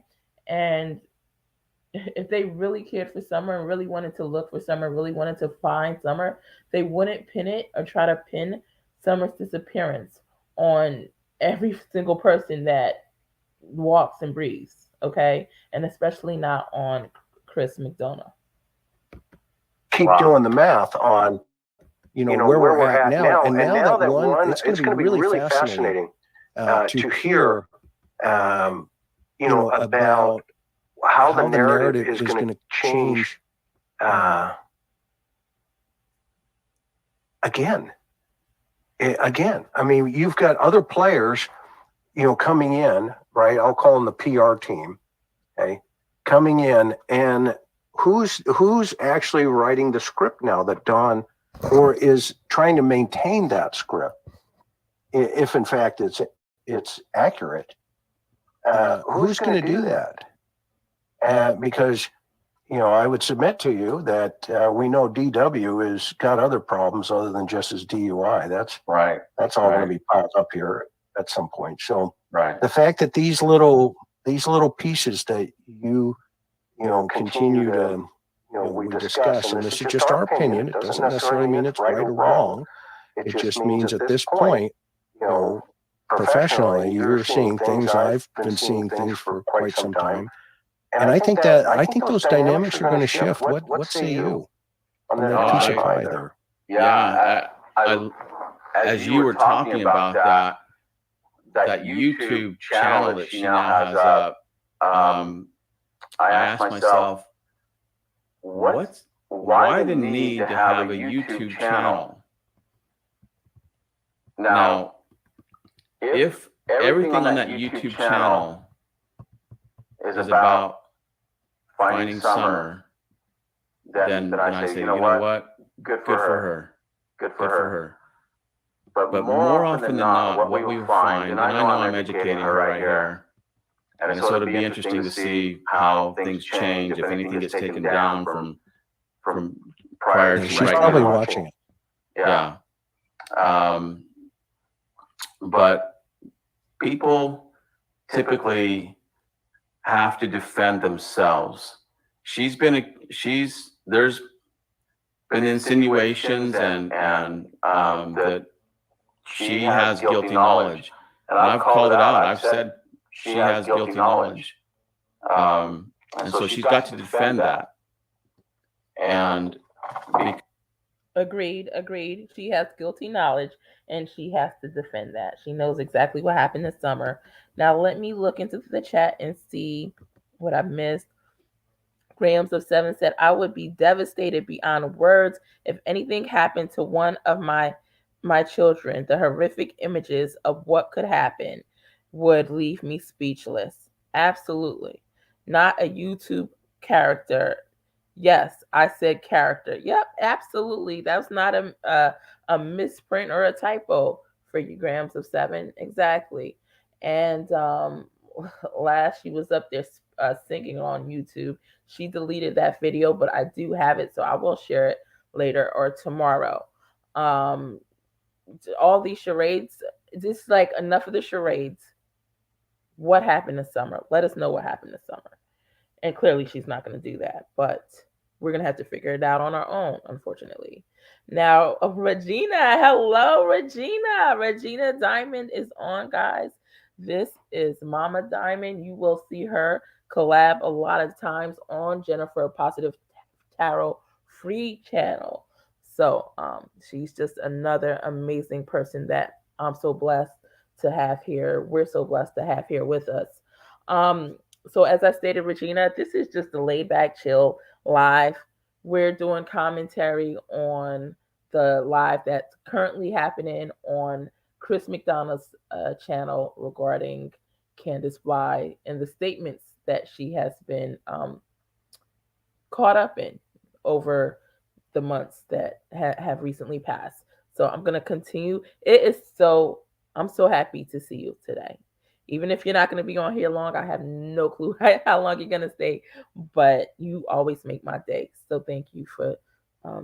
Speaker 3: And if they really cared for Summer and really wanted to look for Summer, really wanted to find Summer, they wouldn't pin it or try to pin Summer's disappearance on every single person that walks and breathes, okay? And especially not on Chris McDonough.
Speaker 2: Keep doing the math on, where we're at now. And now that one, it's going to be really fascinating to hear, about how the narrative is going to change again. I mean, you've got other players, coming in, right? I'll call them the PR team, okay? Coming in, and who's actually writing the script now that Don, or is trying to maintain that script, if in fact it's accurate. Who's going to do that? Because, I would submit to you that we know DW has got other problems other than just his DUI. That's
Speaker 1: right.
Speaker 2: That's all going to be piled up here at some point. So the fact that these little pieces that you continue to we discuss, and this is just our opinion. It doesn't necessarily mean it's right or wrong. It just means at this point, professionally, you're seeing things. I've been seeing things for quite some time. And I think those dynamics are going to shift. What say you on that piece of pie there?
Speaker 1: Yeah, as you were talking about that YouTube channel that she now has up, I asked myself, why the need to have a YouTube channel? Now, if everything on that YouTube channel is about finding Summer, then I say, you know what? Good for her. Good for her. But more often than not, what we will find, and I know I'm educating her right here, and so it'll be interesting to see how things change, if anything gets taken down from prior to
Speaker 2: She's
Speaker 1: right
Speaker 2: probably
Speaker 1: now.
Speaker 2: watching it.
Speaker 1: Yeah. But people typically have to defend themselves. There's been insinuations and that she has guilty knowledge, and I've called it out. I've said she has guilty knowledge, and so she's got to defend that. And
Speaker 3: Agreed. She has guilty knowledge and she has to defend that. She knows exactly what happened this summer. Now let me look into the chat and see what I missed. Grams of 7 said, I would be devastated beyond words if anything happened to one of my children. The horrific images of what could happen would leave me speechless. Absolutely. Not a YouTube character. Yes, I said character. Yep, absolutely. That's not a misprint or a typo for you, Grams of 7. Exactly. And last, she was up there singing on YouTube. She deleted that video, but I do have it, so I will share it later or tomorrow. All these charades, just like enough of the charades. What happened this summer? Let us know what happened this summer. And clearly she's not going to do that, but we're going to have to figure it out on our own, unfortunately. Now, Regina, hello, Regina. Regina Diamond is on, guys. This is Mama Diamond. You will see her collab a lot of times on Jennifer Positive Tarot Free channel. So she's just another amazing person that I'm so blessed to have here. We're so blessed to have here with us. So as I stated, Regina, this is just a laid back, chill live. We're doing commentary on the live that's currently happening on Chris McDonough's channel regarding Candus Bly'S and the statements that she has been caught up in over the months that have recently passed. So I'm going to continue. I'm so happy to see you today. Even if you're not going to be on here long, I have no clue how long you're going to stay, but you always make my day. So thank you for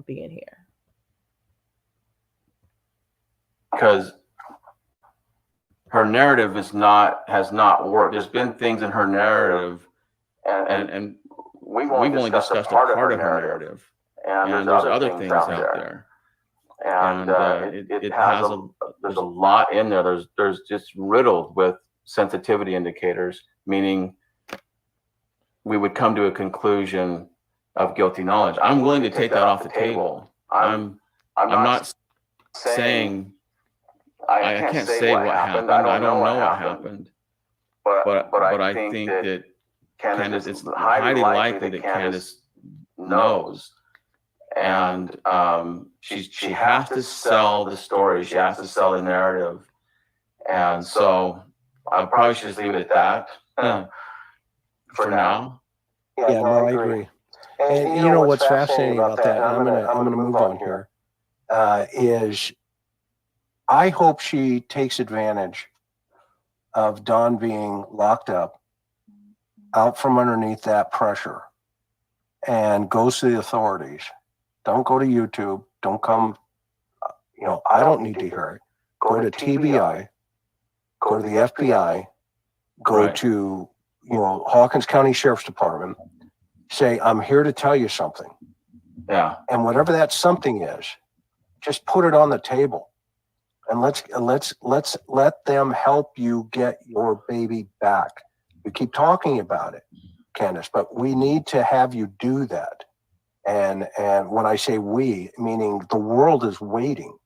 Speaker 3: being here.
Speaker 1: Because her narrative has not worked. There's been things in her narrative, and we've only discussed a part of her narrative, and there's other things out there. And it has there's a lot in there. There's just riddled with sensitivity indicators, meaning we would come to a conclusion of guilty knowledge. I'm willing to take that off the table. I'm not saying I can't say what happened. I don't know what happened. But I think that Candus, it's highly likely that Candus knows. And she has to sell the story. She has to sell the narrative. And so I probably should just leave it at that for now.
Speaker 2: Yeah, no, I agree. And you know what's fascinating about that, and I'm gonna move on here, is I hope she takes advantage of Don being locked up, out from underneath that pressure, and goes to the authorities. Don't go to YouTube. Don't come, I don't need to hear it. Go to TBI, go to the FBI, go to, Hawkins County Sheriff's Department, say, I'm here to tell you something.
Speaker 1: Yeah.
Speaker 2: And whatever that something is, just put it on the table. And let's let them help you get your baby back. We keep talking about it, Candus, but we need to have you do that. And when I say we, meaning the world is waiting.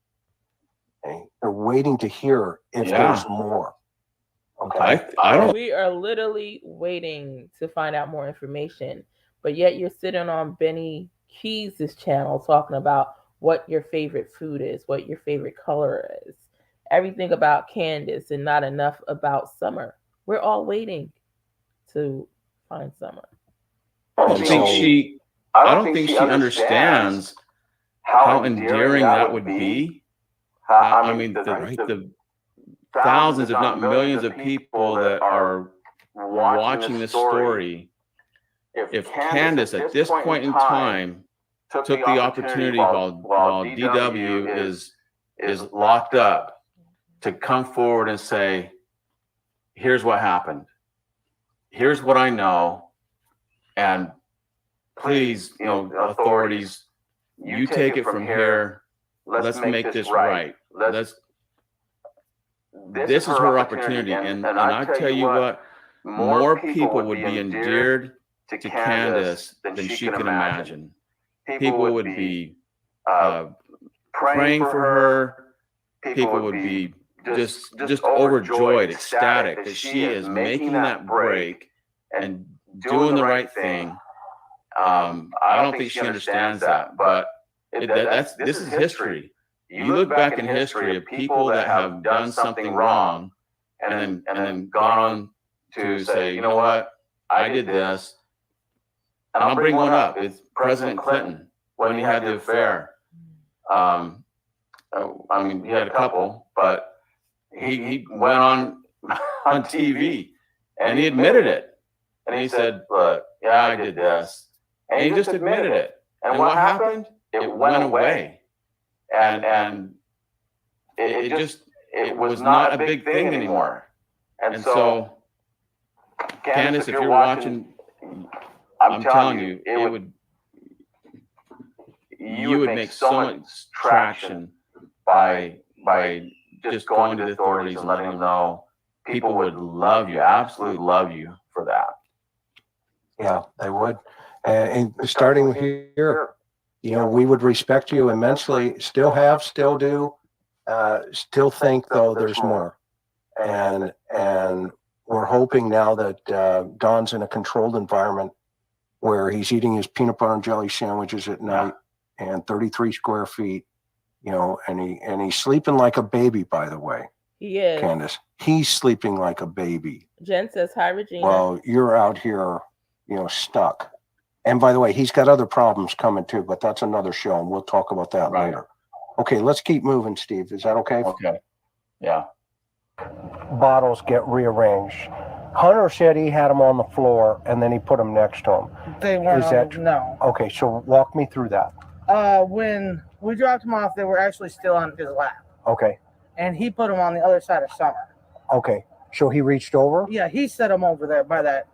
Speaker 2: Okay? They're waiting to hear if there's more. Okay.
Speaker 3: We are literally waiting to find out more information, but yet you're sitting on Benny Keys' channel talking about what your favorite food is, what your favorite color is, everything about Candus, and not enough about Summer. We're all waiting to find Summer.
Speaker 1: I don't think she understands how endearing that would be. I mean, the thousands, if not millions of people that are watching this story, if Candus at this point in time took the opportunity while DW is locked up to come forward and say, here's what happened. Here's what I know. And please, authorities, you take it from here. Let's make this right. This is her opportunity. And I tell you what, more people would be endeared to Candus than she can imagine. People would be praying for her. People would be just overjoyed, ecstatic that she is making that break and doing the right thing. I don't think she understands that, but this is history. You look back in history of people that have done something wrong and then gone on to say, you know what, I did this. And I'll bring one up. It's President Clinton when he had the affair. I mean, he had a couple, but he went on TV and he admitted it. And he said, look, yeah, I did this. And he just admitted it. And what happened? It went away. And it was not a big thing anymore. And so, Candus, if you're watching, I'm telling you, you would make so much traction by just going to the authorities and letting them know. People would love you, absolutely love you for that.
Speaker 2: Yeah, they would. And starting here, you know, we would respect you immensely, still have, still do, still think though there's more. And we're hoping now that Don's in a controlled environment where he's eating his peanut butter and jelly sandwiches at night and 33 square feet, you know, and he's sleeping like a baby, by the way.
Speaker 3: He is.
Speaker 2: Candus, he's sleeping like a baby.
Speaker 3: Jen says, hi, Regina.
Speaker 2: Well, you're out here, you know, stuck. And by the way, he's got other problems coming too, but that's another show, and we'll talk about that later. Okay, let's keep moving, Steve. Is that okay?
Speaker 1: Okay. Yeah.
Speaker 2: Bottles get rearranged. Hunter said he had them on the floor, and then he put them next to him.
Speaker 8: They weren't.
Speaker 2: Is that
Speaker 8: No.
Speaker 2: Okay, so walk me through that.
Speaker 8: When we dropped them off, they were actually still on his lap.
Speaker 2: Okay.
Speaker 8: And he put them on the other side of Summer.
Speaker 2: Okay. So he reached over?
Speaker 8: Yeah, he set them over there by that.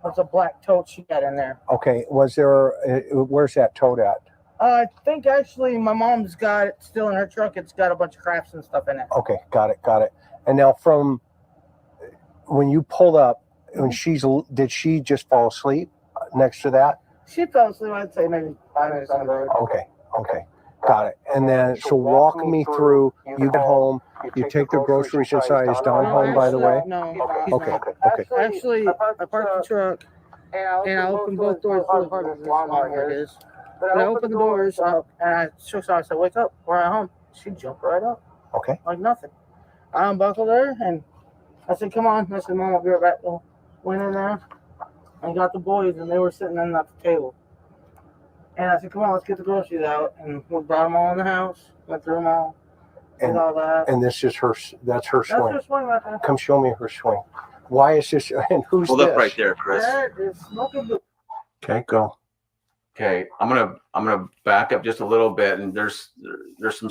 Speaker 8: What's a black tote she got in there?
Speaker 2: Okay. Was there, where's that tote at?
Speaker 8: I think actually my mom's got it still in her truck. It's got a bunch of crafts and stuff in it.
Speaker 2: Okay. Got it. And now from when you pulled up, when did she just fall asleep next to that?
Speaker 8: She fell asleep, I'd say maybe 5 minutes on the road.
Speaker 2: Okay. Got it. And then, so walk me through, you get home, you take the groceries inside. Is Don home, by the way?
Speaker 8: No.
Speaker 2: Okay.
Speaker 8: Actually, I parked the truck and I opened both doors really hard as this lawnmower is. But I opened the doors up and I shook her. I said, wake up, we're at home. She jumped right up.
Speaker 2: Okay.
Speaker 8: Like nothing. I unbuckled her and I said, come on. I said, Mom, I'll be right back. So went in there and got the boys and they were sitting at the table. And I said, come on, let's get the groceries out. And we brought them all in the house, went through them all, and all that.
Speaker 2: And this is that's her swing.
Speaker 8: That's her swing right there.
Speaker 2: Come show me her swing. Why is this, and who's
Speaker 1: Hold
Speaker 2: this?
Speaker 1: up right there, Chris.
Speaker 8: That is Smoking Blue.
Speaker 2: Okay, go.
Speaker 1: Okay, I'm gonna back up just a little bit, and there's some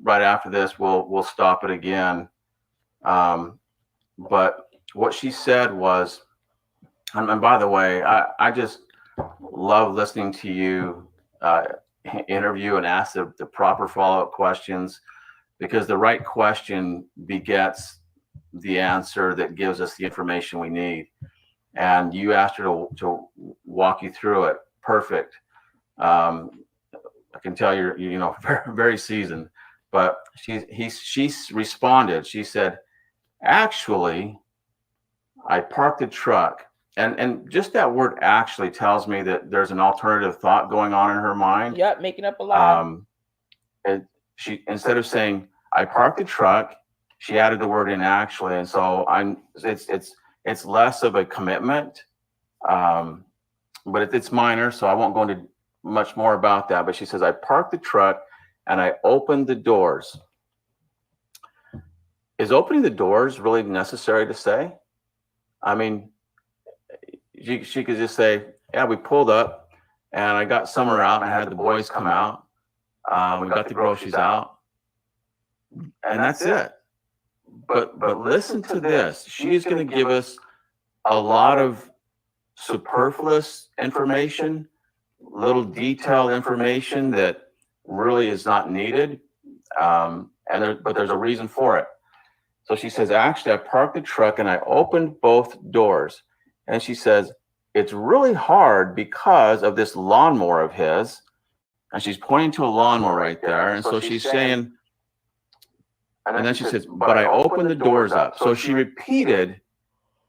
Speaker 1: right after this. We'll stop it again. But what she said was, and by the way, I just love listening to you interview and ask the proper follow-up questions, because the right question begets the answer that gives us the information we need. And you asked her to walk you through it. Perfect. I can tell you're very, very seasoned. But she responded. She said, actually, I parked the truck. And just that word actually tells me that there's an alternative thought going on in her mind.
Speaker 3: Yep, making up a lie.
Speaker 1: And she, instead of saying I parked the truck, she added the word in actually, and so it's less of a commitment, but it's minor, so I won't go into much more about that. But she says I parked the truck and I opened the doors. Is opening the doors really necessary to say? I mean, she could just say, yeah, we pulled up and I got Summer out and I had the boys come out. We got the groceries out and that's it. But listen to this. She's going to give us a lot of superfluous information, little detailed information that really is not needed. But there's a reason for it. So she says, actually, I parked the truck and I opened both doors. And she says, it's really hard because of this lawnmower of his. And she's pointing to a lawnmower right there. And so she's saying, and then she says, but I opened the doors up. So she repeated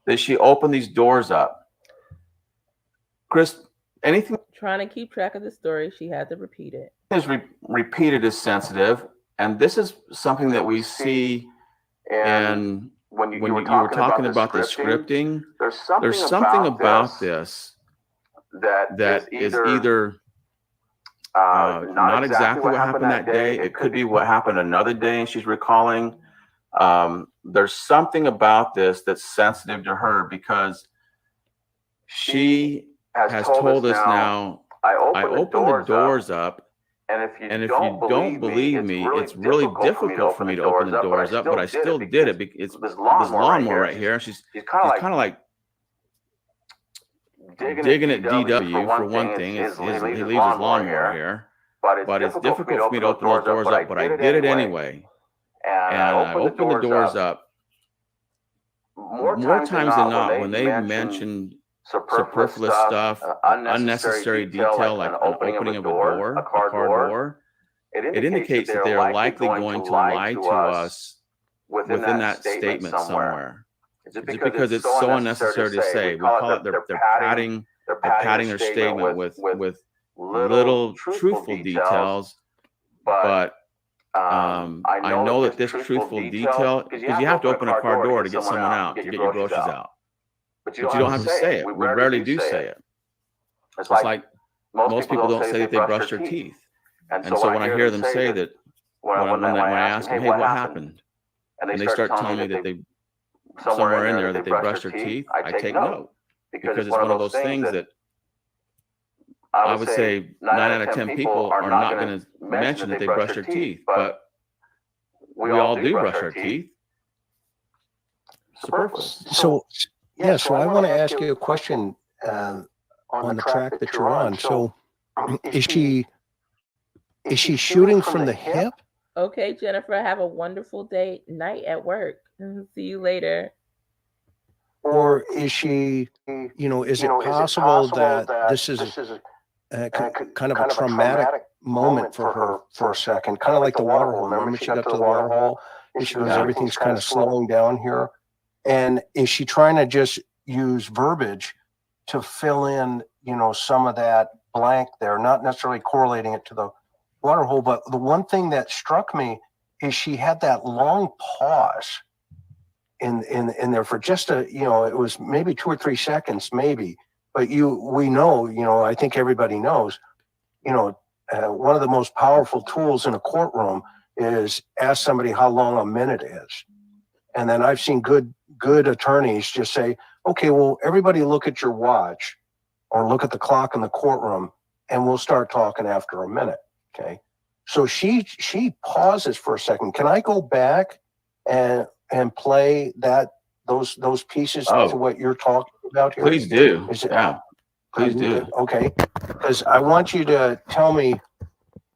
Speaker 1: that she opened these doors up. Chris, anything?
Speaker 3: Trying to keep track of the story, she had to repeat it.
Speaker 1: Is repeated is sensitive. And this is something that we see in when you were talking about the scripting, there's something about this that is either not exactly what happened that day. It could be what happened another day and she's recalling. There's something about this that's sensitive to her because She has told us now, I opened the doors up, and if you don't believe me, it's really difficult for me to open the doors up, but I still did it because it's this lawnmower right here. She's kind of like digging at DW for one thing. He leaves his lawnmower here, but it's difficult for me to open those doors up, but I did it anyway. And I opened the doors up. More times than not, when they mention superfluous stuff, unnecessary detail, like an opening of a door, a car door, it indicates that they are likely going to lie to us within that statement somewhere. Is it because it's so unnecessary to say? We call it they're padding their statement with little truthful details, but I know that this truthful detail, because you have to open a car door to get someone out, to get your groceries out. But you don't have to say it. We rarely do say it. It's like most people don't say that they brush their teeth. And so when I hear them say that, when I ask them, hey, what happened? And they start telling me that they, somewhere in there, that they brush their teeth, I take note. Because it's one of those things that I would say 9 out of 10 people are not going to mention that they brush their teeth, but we all do brush our teeth. Superfluous.
Speaker 2: So, yeah, so I want to ask you a question on the track that you're on. So, is she shooting from the hip?
Speaker 3: Okay, Jennifer, have a wonderful night at work. See you later.
Speaker 2: Or is she, is it possible that this is kind of a traumatic moment for her for a second, kind of like the water hole? Remember, she got to the water hole and she goes, everything's kind of slowing down here. And is she trying to just use verbiage to fill in, some of that blank there, not necessarily correlating it to the water hole? But the one thing that struck me is she had that long pause in there for just it was maybe 2 or 3 seconds, maybe. But we know, I think everybody knows, one of the most powerful tools in a courtroom is ask somebody how long a minute is. And then I've seen good attorneys just say, okay, well, everybody look at your watch or look at the clock in the courtroom and we'll start talking after a minute. Okay. So she pauses for a second. Can I go back and play those pieces to what you're talking about here?
Speaker 1: Please do. Please do.
Speaker 2: Okay. Because I want you to tell me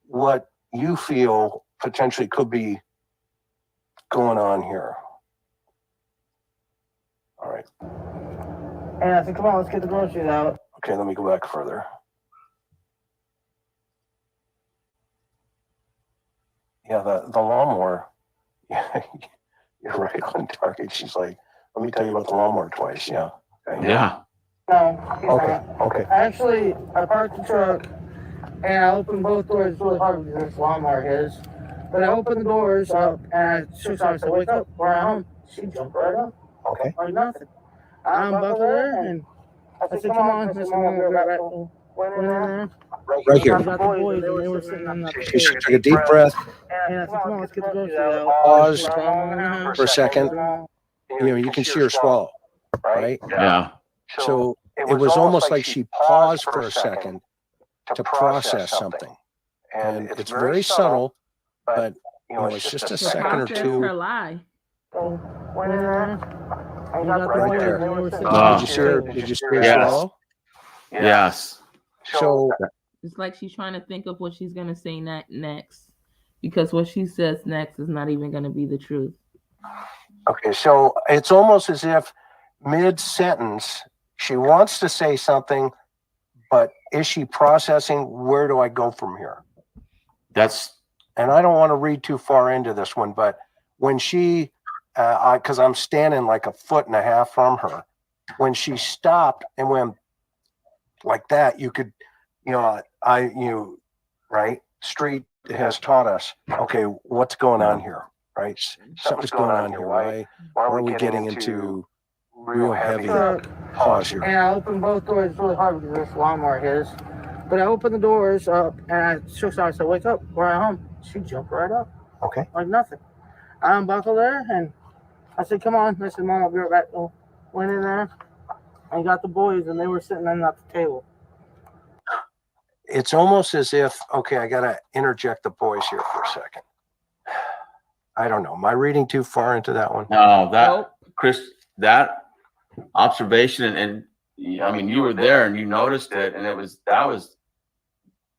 Speaker 2: what you feel potentially could be going on here. All right.
Speaker 8: And I said, come on, let's get the groceries out.
Speaker 2: Okay, let me go back further. Yeah, the lawnmower. Yeah, you're right on target. She's like, let me tell you about the lawnmower twice. Yeah. Okay.
Speaker 1: Yeah.
Speaker 8: No.
Speaker 2: Okay.
Speaker 8: Actually, I parked the truck and I opened both doors. It's really hard because this lawnmower is. But I opened the doors up and I shook her. I said, wake up, we're at home. She jumped right up.
Speaker 2: Okay.
Speaker 8: Like nothing. I unbuckled her and I said, come on, Miss Mom, we'll be right back. Went in there.
Speaker 2: Right here.
Speaker 8: I got the boys and they were sitting on the
Speaker 2: She took a deep breath.
Speaker 8: And I said, come on, let's get the groceries out.
Speaker 2: Pause for a second. You can see her swallow, right?
Speaker 1: Yeah.
Speaker 2: So it was almost like she paused for a second to process something. And it's very subtle, but it's just a second or two.
Speaker 3: Her lie.
Speaker 8: So went in there. I got the
Speaker 2: Right
Speaker 8: boys
Speaker 2: there.
Speaker 8: and they were sitting
Speaker 2: Did you see her? Did you see her
Speaker 1: Yes.
Speaker 2: swallow?
Speaker 1: Yes.
Speaker 2: So
Speaker 3: It's like she's trying to think of what she's going to say next, because what she says next is not even going to be the truth.
Speaker 2: okay, so it's almost as if mid-sentence she wants to say something, but is she processing, where do I go from here? And I don't want to read too far into this one, but when she, because I'm standing like 1.5 feet from her, when she stopped and went like that, you could, right? Street has taught us, okay, what's going on here, right? Something's going on here. Why are we getting into real heavy pause here?
Speaker 8: And I opened both doors. It's really hard because this lawnmower is. But I opened the doors up and I shook her. I said, wake up, we're at home. She jumped right up.
Speaker 2: Okay.
Speaker 8: Like nothing. I unbuckled her and I said, come on. I said, Mom, I'll be right back. Went in there. and got the boys, and they were sitting in at the table.
Speaker 2: It's almost as if, okay, I got to interject the boys here for a second. I don't know. Am I reading too far into that one?
Speaker 1: No, that
Speaker 3: Nope.
Speaker 1: Chris, that observation, and I mean, you were there and you noticed it, and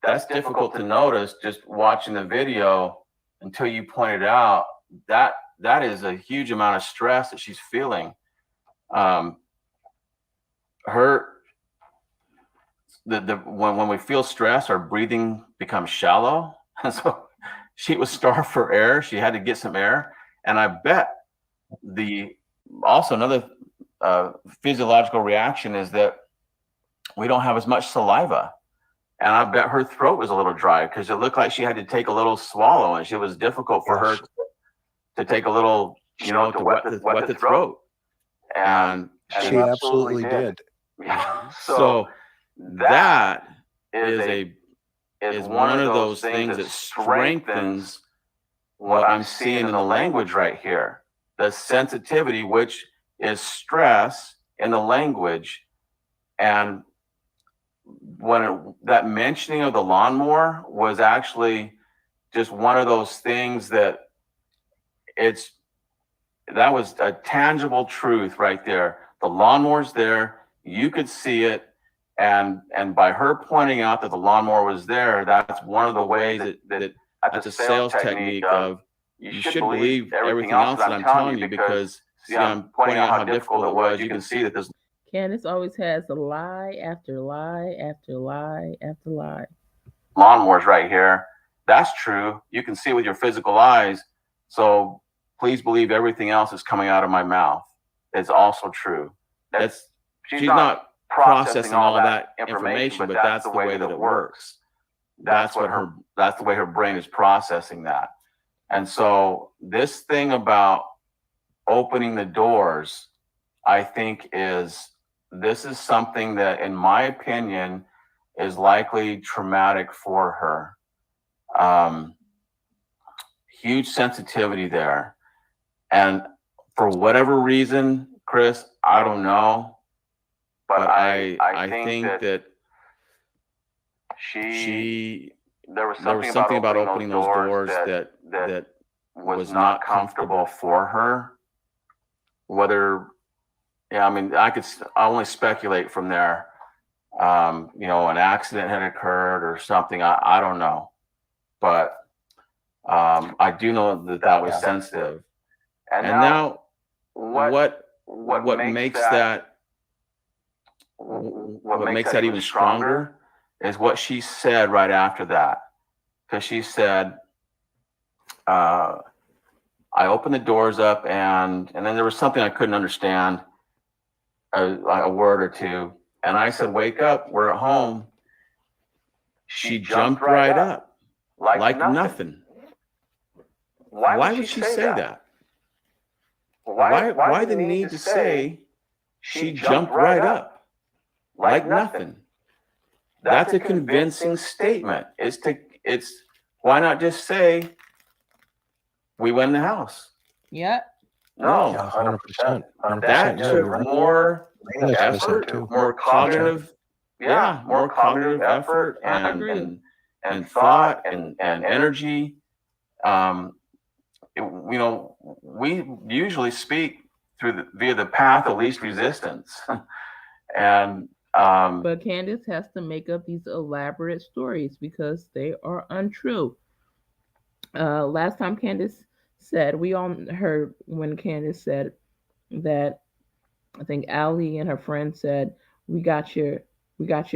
Speaker 1: that's difficult to notice just watching the video until you pointed out that that is a huge amount of stress that she's feeling. When we feel stress, our breathing becomes shallow, and so she was starved for air. She had to get some air, and I bet also another physiological reaction is that we don't have as much saliva, and I bet her throat was a little dry because it looked like she had to take a little swallow, and it was difficult for her to take a little, to wet the throat, and
Speaker 2: she absolutely did.
Speaker 1: So that is one of those things that strengthens what I'm seeing in the language right here. The sensitivity, which is stress in the language. And when that mentioning of the lawnmower was actually just one of those things that was a tangible truth right there. The lawnmower's there, you could see it. And by her pointing out that the lawnmower was there, that's one of the ways that that's a sales technique of you should believe everything else that I'm telling you because see, I'm pointing out how difficult it was. You can see that this
Speaker 3: Candus always has a lie after lie after lie after lie.
Speaker 1: Lawnmower's right here. That's true. You can see with your physical eyes. So please believe everything else is coming out of my mouth. It's also true. She's not processing all of that information, but that's the way that it works. That's the way her brain is processing that. And so this thing about opening the doors, I think this is something that, in my opinion, is likely traumatic for her. Huge sensitivity there. And for whatever reason, Chris, I don't know, but I think that there was something about opening those doors that was not comfortable for her. I mean, I only speculate from there. An accident had occurred or something. I don't know, but I do know that was sensitive. And now, what makes that even stronger is what she said right after that. Because she said, I opened the doors up and then there was something I couldn't understand, a word or two. And I said, wake up, we're at home. She jumped right up like nothing. Why would she say that? Why the need to say she jumped right up like nothing? That's a convincing statement. It's why not just say we went in the house?
Speaker 3: Yep.
Speaker 1: No,
Speaker 2: 100%.
Speaker 1: that took more effort, more cognitive, more cognitive effort and thought and energy. We usually speak via the path of least resistance, and
Speaker 3: but Candus has to make up these elaborate stories because they are untrue. Last time Candus said, we all heard when Candus said that, I think Allie and her friend said, we got your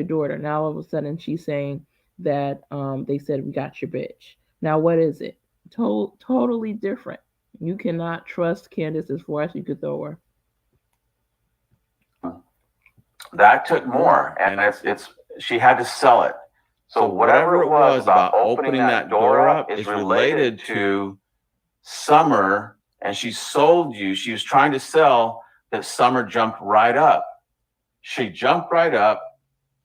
Speaker 3: daughter. Now all of a sudden she's saying that they said we got your bitch. Now what is it? Totally different. You cannot trust Candus as far as you could throw her.
Speaker 1: That took more, and she had to sell it. So whatever it was about opening that door up is related to Summer, and she was trying to sell that Summer jumped right up. She jumped right up,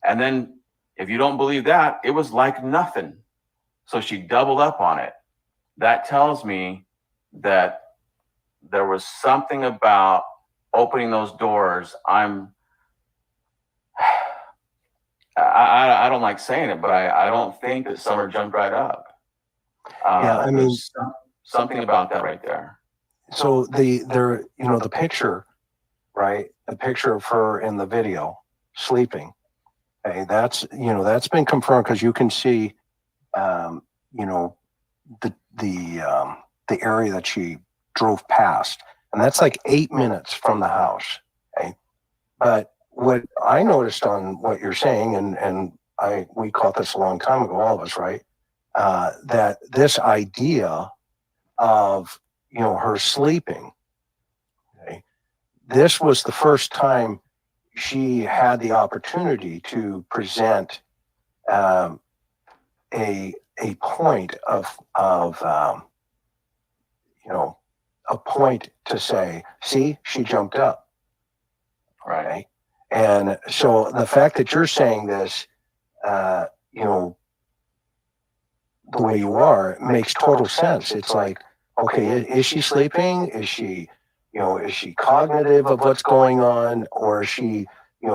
Speaker 1: and then if you don't believe that, it was like nothing. So she doubled up on it. That tells me that there was something about opening those doors. I'm I don't like saying it, but I don't think that Summer jumped right up.
Speaker 2: Yeah, I mean,
Speaker 1: there's something about that right there.
Speaker 2: so the picture, right? The picture of her in the video sleeping. Okay, that's been confirmed because you can see, you know, the area that she drove past, and that's like 8 minutes from the house. Okay, but what I noticed on what you're saying, and we caught this a long time ago, all of us, right? That this idea of her sleeping. Okay, this was the first time she had the opportunity to present a point of a point to say, see, she jumped up.
Speaker 1: Right.
Speaker 2: And so the fact that you're saying this, the way you are, makes total sense. It's like, okay, is she sleeping? Is she cognitive of what's going on? Or is she,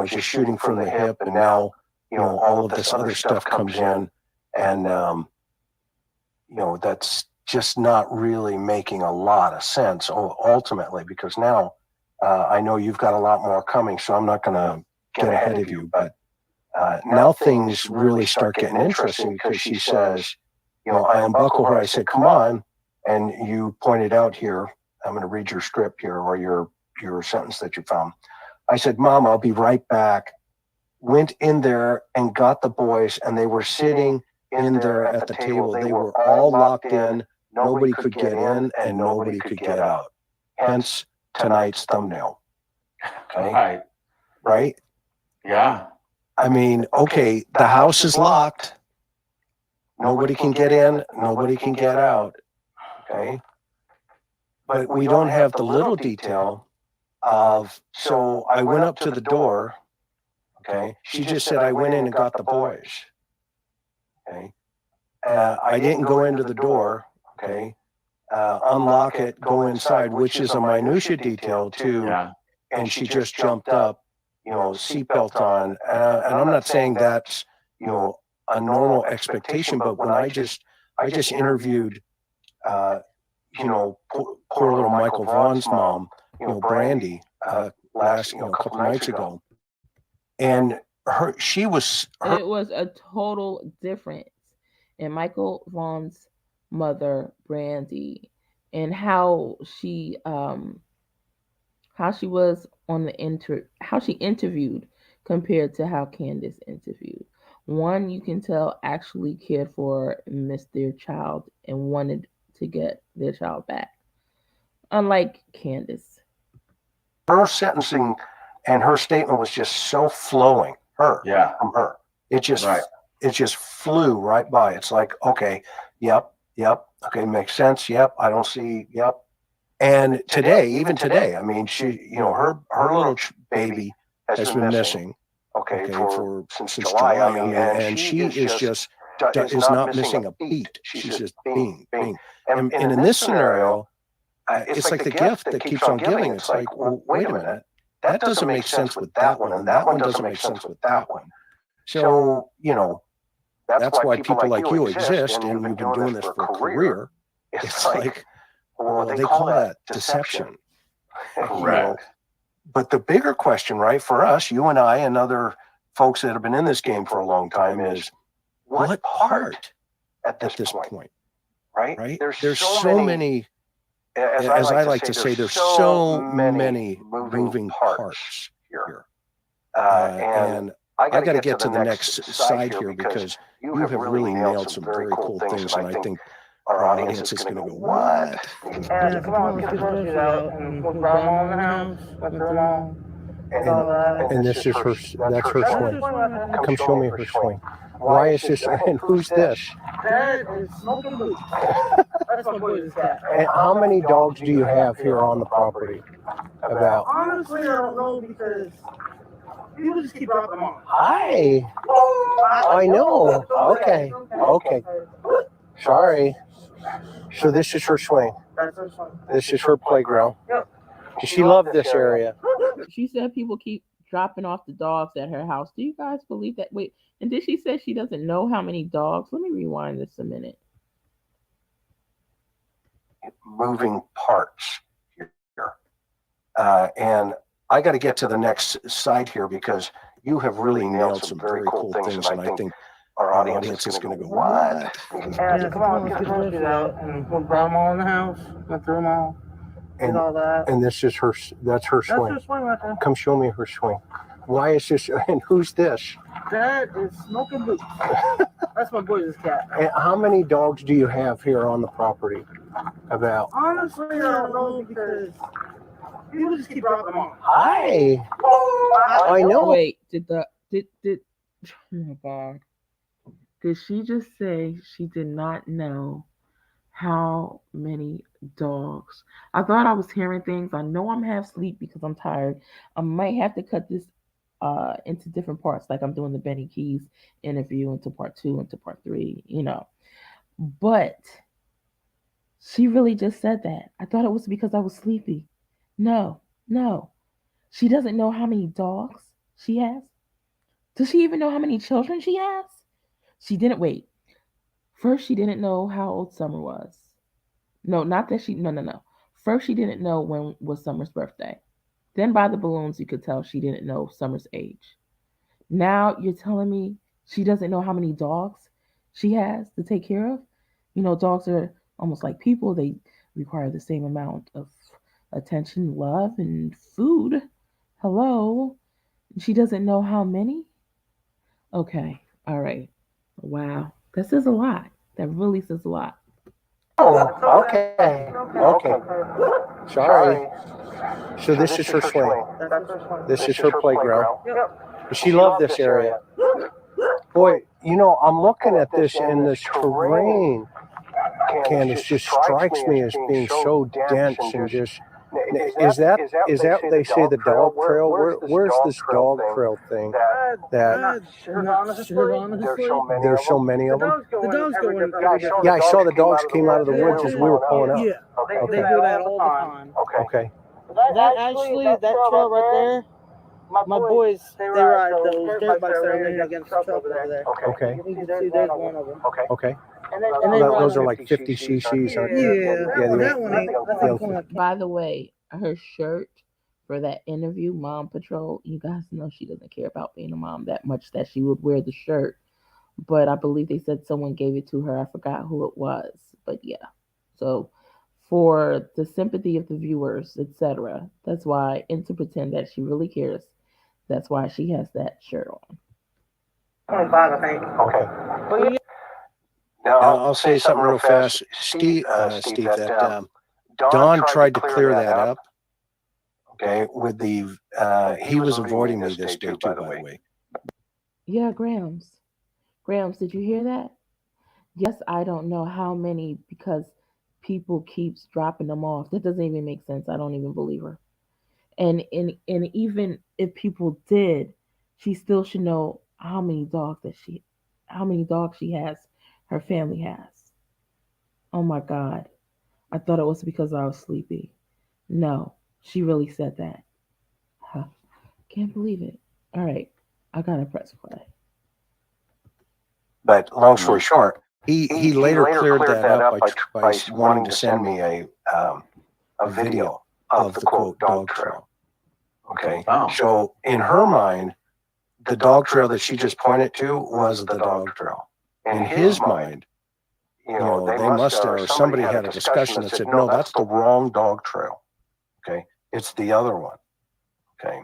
Speaker 2: just shooting from the hip, and now, all of this other stuff comes in, and, that's just not really making a lot of sense ultimately, because now I know you've got a lot more coming, so I'm not going to get ahead of you, but now things really start getting interesting, because she says, I unbuckle her. I said, come on. And you pointed out here, I'm going to read your script here, or your sentence that you found. I said, Mom, I'll be right back. Went in there and got the boys, and they were sitting in there at the table. They were all locked in. Nobody could get in and nobody could get out. Hence tonight's thumbnail. Okay. Right?
Speaker 1: Yeah.
Speaker 2: I mean, okay, the house is locked. Nobody can get in, nobody can get out. Okay. But we don't have the little detail of, so I went up to the door. Okay. She just said, I went in and got the boys. Okay. I didn't go into the door. Okay. Unlock it, go inside, which is a minutia detail too.
Speaker 1: Yeah.
Speaker 2: And she just jumped up, seatbelt on. And I'm not saying that's, a normal expectation, but when I just interviewed, poor little Michael Vaughn's mom, Brandy, last, a couple nights ago, and it was
Speaker 3: a total difference in Michael Vaughn's mother, Brandy, and how she was on how she interviewed compared to how Candus interviewed. One, you can tell, actually cared for and missed their child and wanted to get their child back. Unlike Candus.
Speaker 2: Her sentencing and her statement was just so flowing. From her. It just flew right by. It's like, okay, yep, okay, makes sense, yep, I don't see, yep. And even today, I mean, she, her little baby has been missing. Okay, since July, and she is not missing a beat. She's just bing. And in this scenario, it's like the gift that keeps on giving. It's like, well, wait a minute, that doesn't make sense with that one, and that one doesn't make sense with that one. So, that's why people like you exist, and you've been doing this for a career. It's like, well, they call that deception.
Speaker 1: Correct.
Speaker 2: But the bigger question, right, for us, you and I and other folks that have been in this game for a long time is, what part at this point, right? There's so many, as I like to say, there's so many moving parts here. And I got to get to the next side here, because you have really nailed some very cool things, and I think our audience is going to go, what?
Speaker 8: And come on, let's get the groceries out, and we'll grab them all in the house, went through them all.
Speaker 7: And this is that's her swing. Come show me her swing. Why is this, and who's this?
Speaker 8: That is Smoking Boots. That's my boy's cat.
Speaker 7: And how many dogs do you have here on the property? About?
Speaker 8: Honestly, I don't know, because people just keep dropping them off.
Speaker 7: Hi. I know. Okay. Sorry. So this is her swing.
Speaker 8: That's her swing.
Speaker 7: This is her playground. Yep. Does she love this area?
Speaker 3: She said people keep dropping off the dogs at her house. Do you guys believe that? Wait, and did she say she doesn't know how many dogs? Let me rewind this a minute.
Speaker 2: Moving parts here. And I got to get to the next side here because you have really nailed some very cool things, and I think our audience is going to go, what?
Speaker 8: Yeah, come on, let's get the groceries out. And we brought them all in the house, went through them all, did all that.
Speaker 2: And this is her, that's her swing.
Speaker 8: That's her swing right there.
Speaker 2: Come show me her swing. Why is this, and who's this?
Speaker 8: That is Smoking Boots. That's my boy's cat.
Speaker 2: And how many dogs do you have here on the property? About?
Speaker 8: Honestly, I don't know because people just keep dropping them off.
Speaker 2: Hi. I know.
Speaker 3: Wait, did oh my God. Did she just say she did not know how many dogs? I thought I was hearing things. I know I'm half asleep because I'm tired. I might have to cut this into different parts, like I'm doing the Benny Keys interview into part 2, into part 3, But she really just said that. I thought it was because I was sleepy. No. She doesn't know how many dogs she has. Does she even know how many children she has? She didn't wait. First, she didn't know how old Summer was. No. First, she didn't know when was Summer's birthday. Then by the balloons, you could tell she didn't know Summer's age. Now you're telling me she doesn't know how many dogs she has to take care of? Dogs are almost like people. They require the same amount of attention, love, and food. Hello? She doesn't know how many? Okay. All right. Wow. That says a lot. That really says a lot.
Speaker 2: Oh, okay. Sorry. So this is her swing. This is her playground. She loved this area. Boy, I'm looking at this, and this terrain, Candus, just strikes me as being so dense and just. Is that they say the dog trail? Where's this dog trail thing? There's so many of them.
Speaker 8: The dogs go in.
Speaker 2: Yeah, I saw the dogs came out of the woods as we were pulling up.
Speaker 8: Yeah, they do that all the time.
Speaker 2: Okay.
Speaker 8: That trail right there, my boys, they ride those dirt bikes that are leaning against the truck over there.
Speaker 2: Okay.
Speaker 8: You can see there's one of them.
Speaker 2: Okay.
Speaker 8: And
Speaker 2: Those are like 50 cc's.
Speaker 8: Yeah, that one ain't. That's like
Speaker 3: By the way, her shirt for that interview, Mom Patrol, you guys know she doesn't care about being a mom that much that she would wear the shirt. But I believe they said someone gave it to her. I forgot who it was. But yeah. So for the sympathy of the viewers, etc. That's why, and to pretend that she really cares, that's why she has that shirt on.
Speaker 8: 25, I think.
Speaker 2: Okay.
Speaker 8: But
Speaker 2: Now I'll say something real fast. Steve, that Don tried to clear that up. Okay, with the he was avoiding me this day too, by the way.
Speaker 3: Yeah, Grams, did you hear that? Yes, I don't know how many because people keeps dropping them off. That doesn't even make sense. I don't even believe her. And even if people did, she still should know how many dogs she has, her family has. Oh my God. I thought it was because I was sleepy. No, she really said that. Huh. Can't believe it. All right. I gotta press play.
Speaker 2: But long story short, he later cleared that up by wanting to send me a video of the quote dog trail. Okay.
Speaker 1: Wow.
Speaker 2: So in her mind, the dog trail that she just pointed to was the dog trail. In his mind, they must have, or somebody had a discussion that said, no, that's the wrong dog trail. Okay. It's the other one. Okay.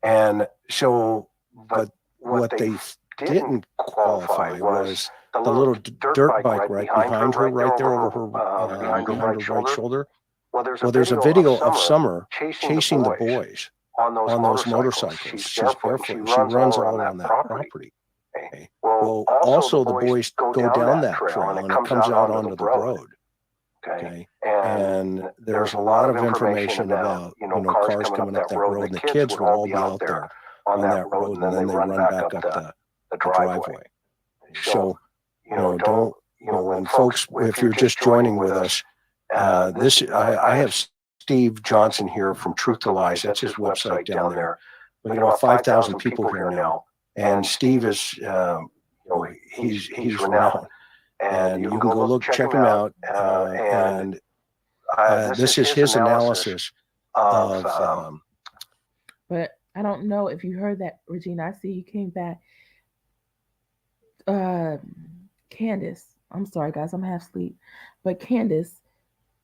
Speaker 2: And so, but what they didn't qualify was the little dirt bike right behind her, right there over her, behind her right shoulder. Well, there's a video of Summer chasing the boys on those motorcycles. She's barefoot. She runs all around that property. Okay. Well, also the boys go down that trail and it comes out onto the road. Okay. And there's a lot of information about, cars coming up that road, and the kids will all be out there on that road, and then they run back up the driveway. So, when folks, if you're just joining with us, I have Steve Johnson here from Truth to Lies. That's his website down there. we got about 5,000 people here now. And Steve is, he's renowned. And you can go check him out. And this is his analysis of.
Speaker 3: But I don't know if you heard that, Regina. I see you came back. Candus, I'm sorry, guys, I'm half asleep. But Candus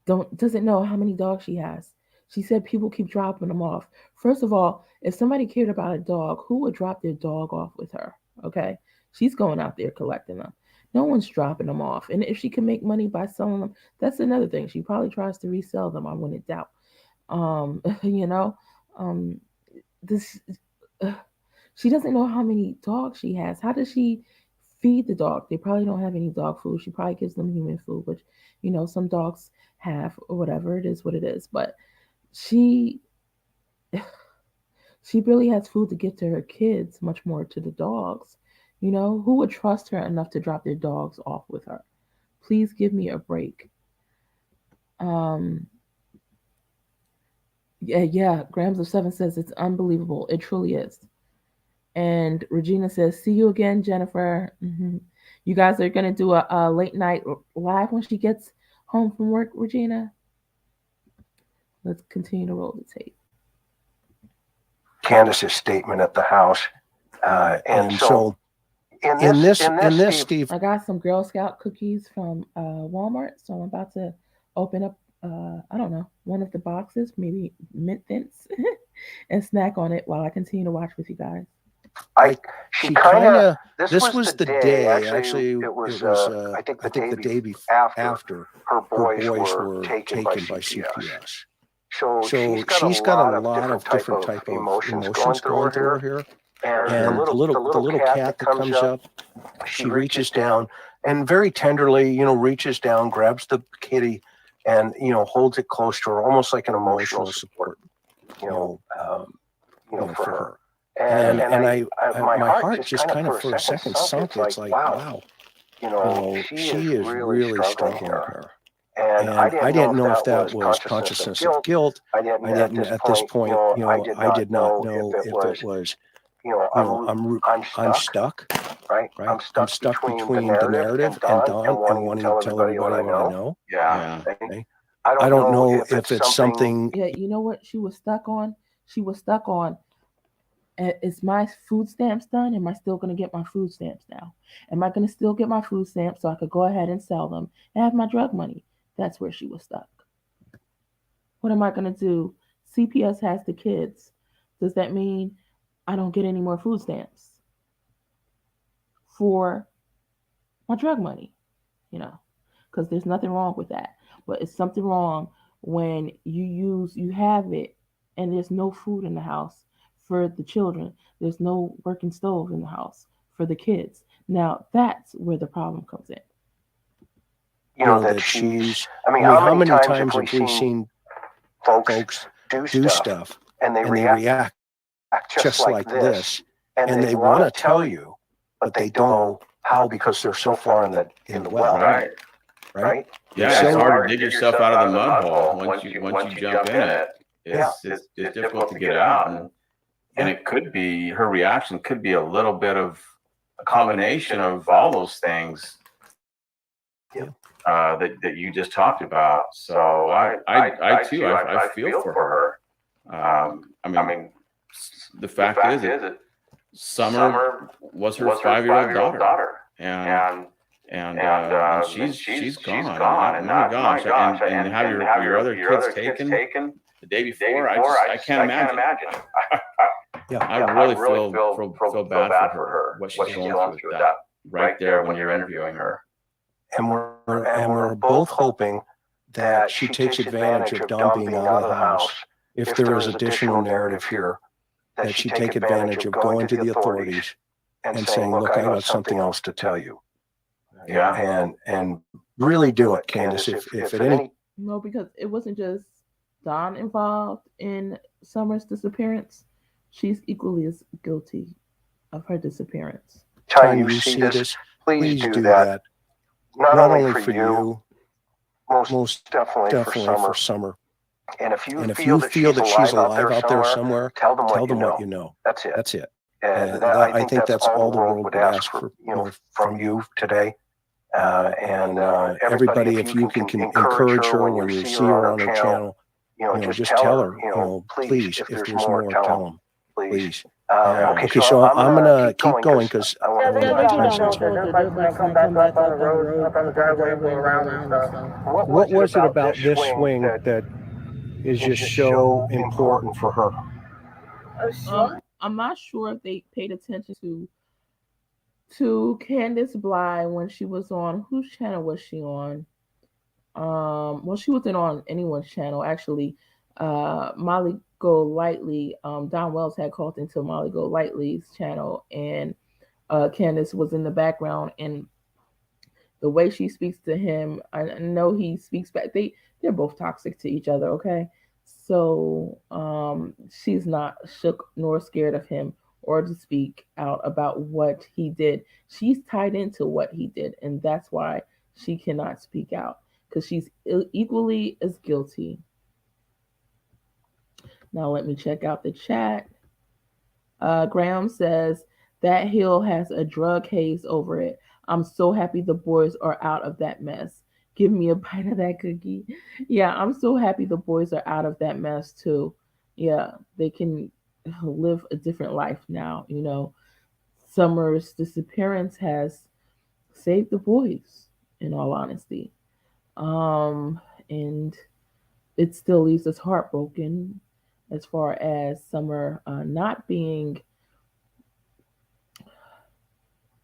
Speaker 3: doesn't know how many dogs she has. She said people keep dropping them off. First of all, if somebody cared about a dog, who would drop their dog off with her? Okay, she's going out there collecting them. No one's dropping them off. And if she can make money by selling them, that's another thing. She probably tries to resell them. I wouldn't doubt. This. She doesn't know how many dogs she has. How does she feed the dog? They probably don't have any dog food. She probably gives them human food, which, some dogs have, or whatever. It is what it is. But she barely has food to give to her kids, much more to the dogs. Who would trust her enough to drop their dogs off with her? Please give me a break. Yeah. Grams of 7 says it's unbelievable. It truly is. And Regina says, see you again, Jennifer. Mm-hmm. You guys are going to do a late night live when she gets home from work, Regina? Let's continue to roll the tape.
Speaker 2: Candace's statement at the house. And so in this, Steve,
Speaker 3: I got some Girl Scout cookies from Walmart. So I'm about to open up, I don't know, one of the boxes, maybe Mint Thints, and snack on it while I continue to watch with you guys.
Speaker 2: She kind of. This was the day. Actually, it was. I think the day after her boys were taken by CPS. So she's got a lot of different type of emotions going through her here. And the little cat that comes up, she reaches down and very tenderly, reaches down, grabs the kitty, and holds it close to her, almost like an emotional support, for her. And my heart just kind of for a second sunk. It's like, wow, she is really struggling here. And I didn't know if that was consciousness of guilt. I didn't at this point, I did not know if it was, I'm stuck, right? I'm stuck between the narrative and Don and wanting to tell everybody what I know.
Speaker 1: Yeah.
Speaker 2: Okay? I don't know if it's something.
Speaker 3: Yeah, you know what she was stuck on? She was stuck on, is my food stamps done? Am I still going to get my food stamps now? Am I going to still get my food stamps so I could go ahead and sell them and have my drug money? That's where she was stuck. What am I going to do? CPS has the kids. Does that mean I don't get any more food stamps for my drug money? Because there's nothing wrong with that. But it's something wrong when you have it and there's no food in the house for the children. There's no working stove in the house for the kids. Now, that's where the problem comes in.
Speaker 2: That she's. How many times have we seen folks do stuff and they react just like this, and they want to tell you, but they don't know how because they're so far in the well, right?
Speaker 1: Yeah, it's hard to dig yourself out of the mud hole once you jump in it. It's difficult to get out, and it could be her reaction could be a little bit of a combination of all those things. That you just talked about. So I too feel for her. The fact is that Summer was her 5-year-old daughter, and she's gone. My gosh, and have your other kids taken the day before. I can't imagine. I really feel bad for her. What she's going through with that right there when you're interviewing her.
Speaker 2: And we're both hoping that she takes advantage of Don being out of the house. If there is additional narrative here, that she take advantage of going to the authorities and saying, look, I got something else to tell you. And really do it, Candace. If at any.
Speaker 3: No, because it wasn't just Don involved in Summer's disappearance. She's equally as guilty of her disappearance.
Speaker 2: Time you see this, please do that. Not only for you, most definitely for Summer. And if you feel that she's alive out there somewhere, tell them what you know. That's it. That's it. And I think that's all the world would ask for, from you today. And everybody, if you can encourage her when you see her on her channel, just tell her, please, if there's more, tell them, please. Okay, so I'm gonna keep going because I want to make time sensitive.
Speaker 7: What was it about this swing that is just so important for her?
Speaker 3: I'm not sure if they paid attention to Candus Bly'S when she was on, whose channel was she on? Well, she wasn't on anyone's channel actually. Molly Go Lightly, Don Wells had called into Molly Go Lightly's channel, and Candus was in the background, and the way she speaks to him, I know he speaks back. They're both toxic to each other, okay? So she's not shook nor scared of him or to speak out about what he did. She's tied into what he did, and that's why she cannot speak out, because she's equally as guilty. Now let me check out the chat. Graham says, that hill has a drug haze over it. I'm so happy the boys are out of that mess. Give me a bite of that cookie. Yeah, I'm so happy the boys are out of that mess too. Yeah, they can live a different life now. Summer's disappearance has saved the boys, in all honesty. And it still leaves us heartbroken as far as Summer not being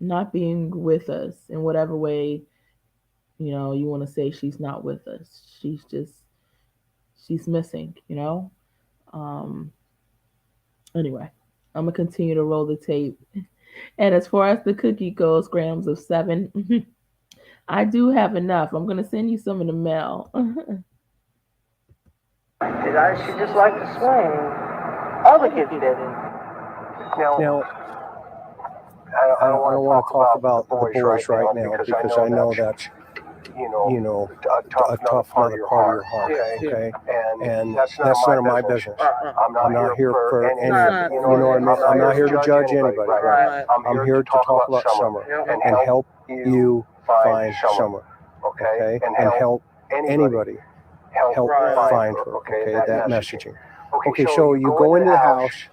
Speaker 3: with us in whatever way, you want to say she's not with us. She's missing, Anyway, I'm going to continue to roll the tape. And as far as the cookie goes, grams of 7, I do have enough. I'm going to send you some in the mail.
Speaker 8: She just liked to swing. All the kids did.
Speaker 7: Now, I don't want to talk about the boys right now because I know that's, a tough part of your heart, okay? And that's none of my business. I'm not here for any, I'm not here to judge anybody, right? I'm here to talk about Summer and help you find Summer, okay? And help anybody help find her, okay? That messaging. Okay, so you go into the house.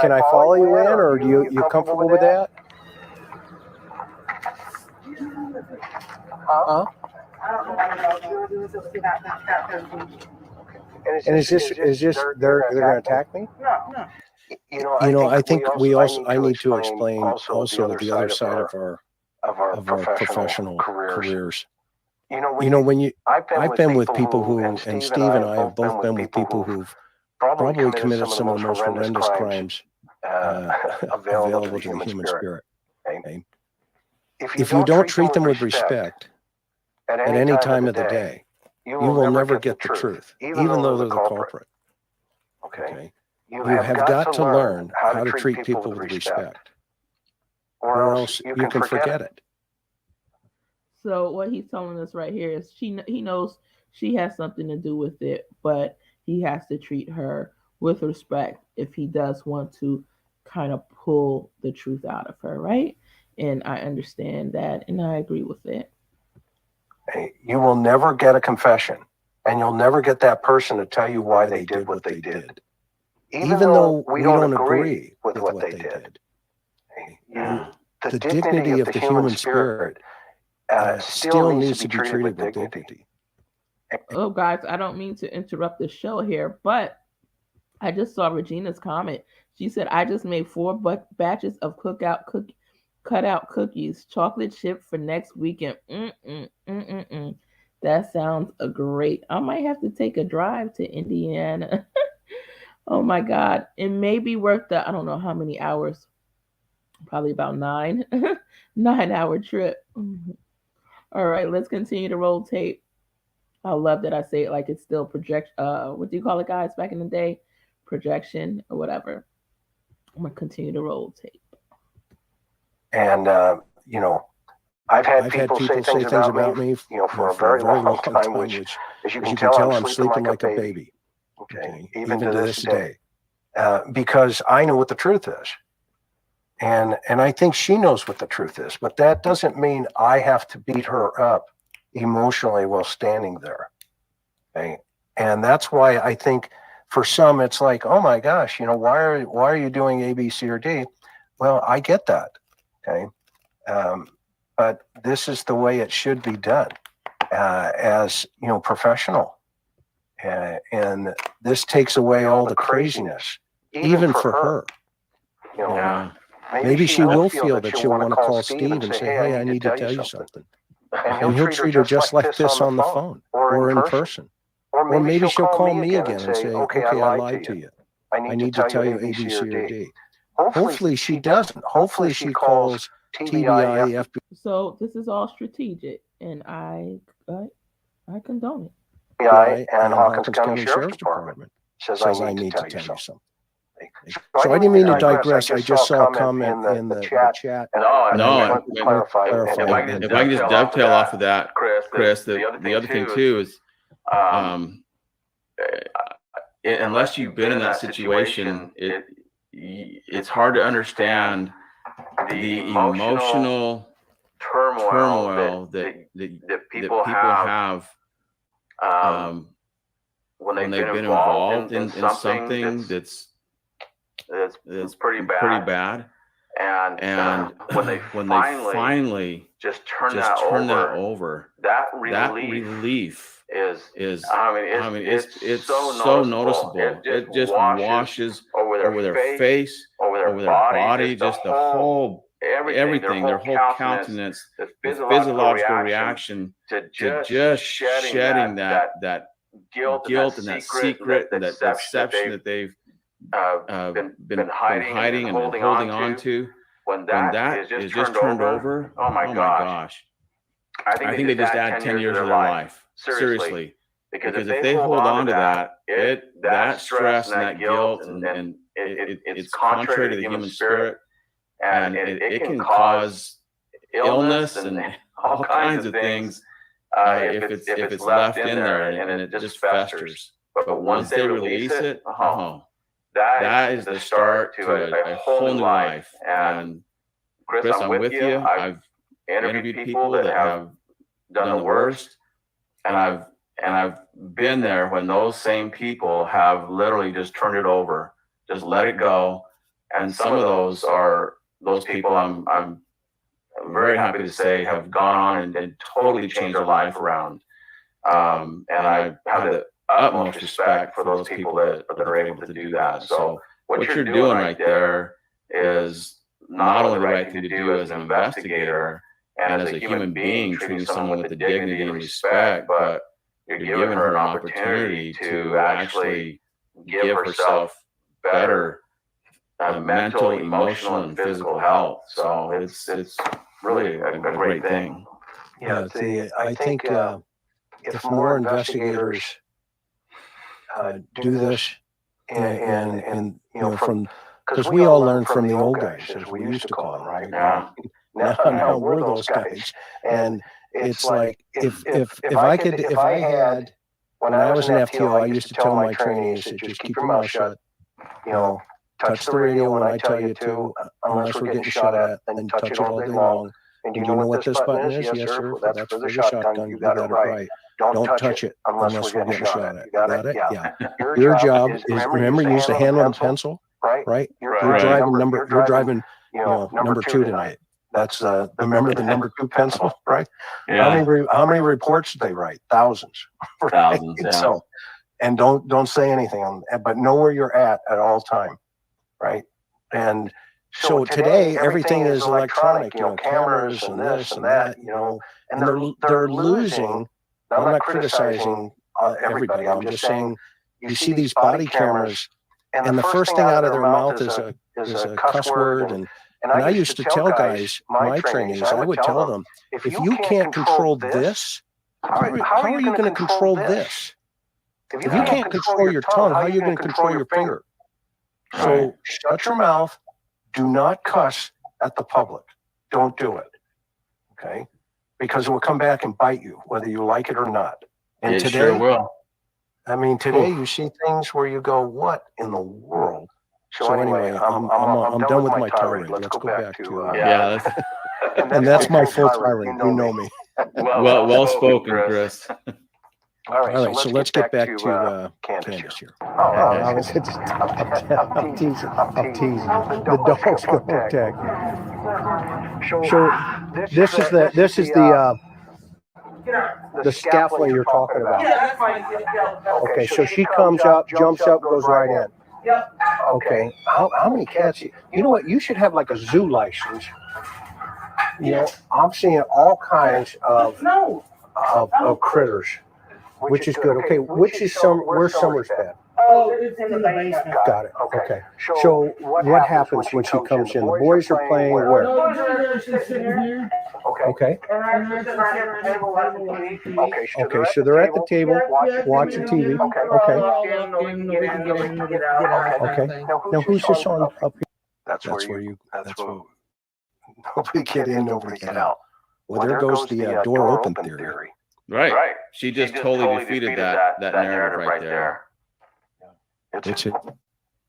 Speaker 7: Can I follow you in, or are you comfortable with that? Huh? And is this they're going to attack me?
Speaker 8: No.
Speaker 7: I think I need to explain also the other side of our professional careers. I've been with people who, and Steve and I have both been with people who've probably committed some of the most horrendous crimes available to the human spirit. Okay? If you don't treat them with respect at any time of the day, you will never get the truth, even though they're the culprit. Okay? You have got to learn how to treat people with respect, or else you can forget it.
Speaker 3: So what he's telling us right here is he knows she has something to do with it, but he has to treat her with respect if he does want to kind of pull the truth out of her, right? And I understand that, and I agree with it.
Speaker 2: You will never get a confession, and you'll never get that person to tell you why they did what they did. Even though we don't agree with what they did. The dignity of the human spirit still needs to be treated with dignity.
Speaker 3: Oh, guys, I don't mean to interrupt the show here, but I just saw Regina's comment. She said, I just made 4 batches of cutout cookies, chocolate chip for next weekend. That sounds great. I might have to take a drive to Indiana. Oh my God. It may be worth I don't know how many hours, probably about 9, 9-hour trip. All right, let's continue to roll tape. I love that I say it like it's still what do you call it, guys, back in the day? Projection or whatever. I'm going to continue to roll tape.
Speaker 2: And, I've had people say things about me, for a very long time, which, as you can tell, I'm sleeping like a baby. Okay, even to this day, because I know what the truth is, and I think she knows what the truth is. But that doesn't mean I have to beat her up emotionally while standing there. Okay, and that's why I think for some it's like, oh my gosh, why are you doing A, B, C, or D? Well, I get that. Okay. But this is the way it should be done, as professional, and this takes away all the craziness, even for her. Maybe she will feel that she'll want to call Steve and say, "Hey, I need to tell you something," and he'll treat her just like this on the phone or in person, or maybe she'll call me again and say, "Okay, I lied to you. I need to tell you A, B, C, or D." Hopefully she doesn't. Hopefully she calls TBI, FBI.
Speaker 3: So this is all strategic, and I condone it.
Speaker 2: FBI and Hawkins County Sheriff's Department says I need to tell you something. So I didn't mean to digress. I just saw a comment in the chat.
Speaker 1: No,
Speaker 2: clarify.
Speaker 1: if I can just dovetail off of that, Chris, the other thing too is, unless you've been in that situation, it's hard to understand the emotional turmoil that people have when they've been involved in something that's pretty bad, and when they finally just turn that over, that relief is it's so noticeable. It just washes over their face, over their body, just the whole everything, their whole countenance, the physiological reaction to just shedding that guilt and that secret and that deception that they've been hiding and holding on to. When that is just turned over, oh my gosh. I think they just add 10 years of their life. Seriously. Because if they hold on to that stress and that guilt, and it's contrary to the human spirit, and it can cause illness and all kinds of things if it's left in there and it just festers. But once they release it, that is the start to a whole new life. And Chris, I'm with you. I've interviewed people that have done the worst, and I've been there when those same people have literally just turned it over, just let it go. And some of those people I'm very happy to say have gone on and totally changed their life around. And I have the utmost respect for those people that are able to do that. So what you're doing right there is not only the right thing to do as an investigator and as a human being, treating someone with the dignity and respect, but you're giving her an opportunity to actually give herself better mental, emotional, and physical health. So it's really a great thing.
Speaker 2: Yeah, I think if more investigators do this, and from, because we all learn from the old guys, as we used to call them, right?
Speaker 1: Yeah.
Speaker 2: Now we're those guys, and it's like if I had, when I was an FTO, I used to tell my trainees to just keep your mouth shut, touch the radio when I tell you to, unless we're getting shot at, and then touch it all day long. And do you know what this button is? Yes, sir. That's for the shotgun. You got it right. Don't touch it unless we're getting shot at. You got it? Yeah. Your job is, remember, use the handle and pencil, right? You're driving number 2 tonight. That's remember the number 2 pencil, right?
Speaker 1: Yeah.
Speaker 2: How many reports did they write? Thousands. Right?
Speaker 1: Thousands. Yeah.
Speaker 2: So, and don't say anything, but know where you're at all time, right? And so today everything is electronic, cameras and this and that, and they're losing. I'm not criticizing everybody. I'm just saying, you see these body cameras, and the first thing out of their mouth is a cuss word. And I used to tell guys, my trainees, I would tell them, if you can't control this, how are you going to control this? If you can't control your tongue, how are you going to control your finger? So shut your mouth. Do not cuss at the public. Don't do it. Okay. because it will come back and bite you, whether you like it or not. And
Speaker 1: It
Speaker 2: today,
Speaker 1: sure will.
Speaker 2: I mean, today you see things where you go, what in the world? So anyway, I'm done with my tirade. Let's go back to
Speaker 1: Yeah.
Speaker 2: and that's my full tirade. You know me.
Speaker 1: Well spoken, Chris.
Speaker 2: All right, so let's get back to Candus here.
Speaker 7: I was just, I'm teasing. The dog's going to attack you. So this is the scaffolding you're talking about.
Speaker 8: Yeah, that's fine.
Speaker 7: Okay, so she comes up, jumps up, goes right in.
Speaker 8: Yep.
Speaker 7: Okay, how many cats? You know what? You should have like a zoo license. You know, I'm seeing all kinds of critters, which is good. Okay, where's Summer's bed?
Speaker 8: Oh, it's in the basement.
Speaker 7: Got it. Okay. So what happens when she comes in? The boys are playing where?
Speaker 8: No, she's sitting here.
Speaker 7: Okay.
Speaker 8: And I'm just sitting here at the table watching TV.
Speaker 7: Okay, so they're at the table watching TV. Okay. Okay. Now who's this on up here?
Speaker 2: That's where nobody get in, nobody get out. Well, there goes the door open theory.
Speaker 1: Right. She just totally defeated that narrative right there.
Speaker 2: It's it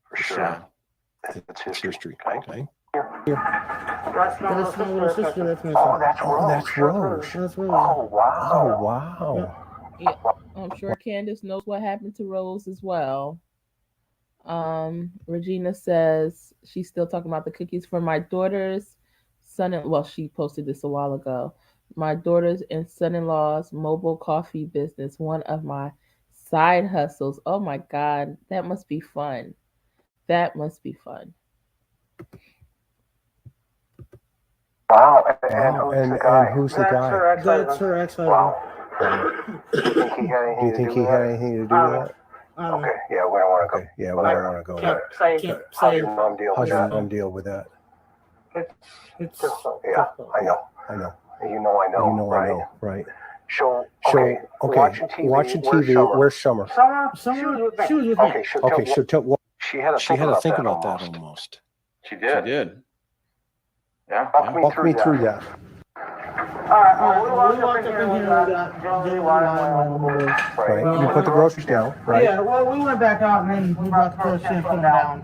Speaker 2: for sure. It's history. Okay.
Speaker 8: That's my little sister. That's my son.
Speaker 2: That's Rose.
Speaker 8: That's Rose.
Speaker 2: Oh wow.
Speaker 7: Oh wow.
Speaker 3: Yeah, I'm sure Candace knows what happened to Rose as well. Regina says she's still talking about the cookies for my daughter's well, she posted this a while ago. My daughter's and son-in-law's mobile coffee business, one of my side hustles. Oh my God, that must be fun. That must be fun.
Speaker 2: Wow.
Speaker 7: And who's the guy?
Speaker 8: That's her ex-husband.
Speaker 2: Wow.
Speaker 7: Do you think he had anything to do with that?
Speaker 2: Okay. Yeah, we don't want to go.
Speaker 7: Okay. Yeah, we don't want to go there.
Speaker 2: How's your mom deal
Speaker 7: How's
Speaker 2: with
Speaker 7: your
Speaker 2: that?
Speaker 7: mom deal with that?
Speaker 8: It's
Speaker 2: Yeah, I know. You know, I know.
Speaker 7: Right.
Speaker 2: So
Speaker 7: watching TV. Where's Summer?
Speaker 8: She was with me.
Speaker 2: Okay,
Speaker 7: So tell
Speaker 2: she had to think about that almost.
Speaker 1: She did. Yeah.
Speaker 2: Walk me through that.
Speaker 8: Alright, we walked up in here and we got jelly, water,
Speaker 7: Right. You put the groceries down, right?
Speaker 8: Yeah, well, we went back out and then we brought the groceries and put them down.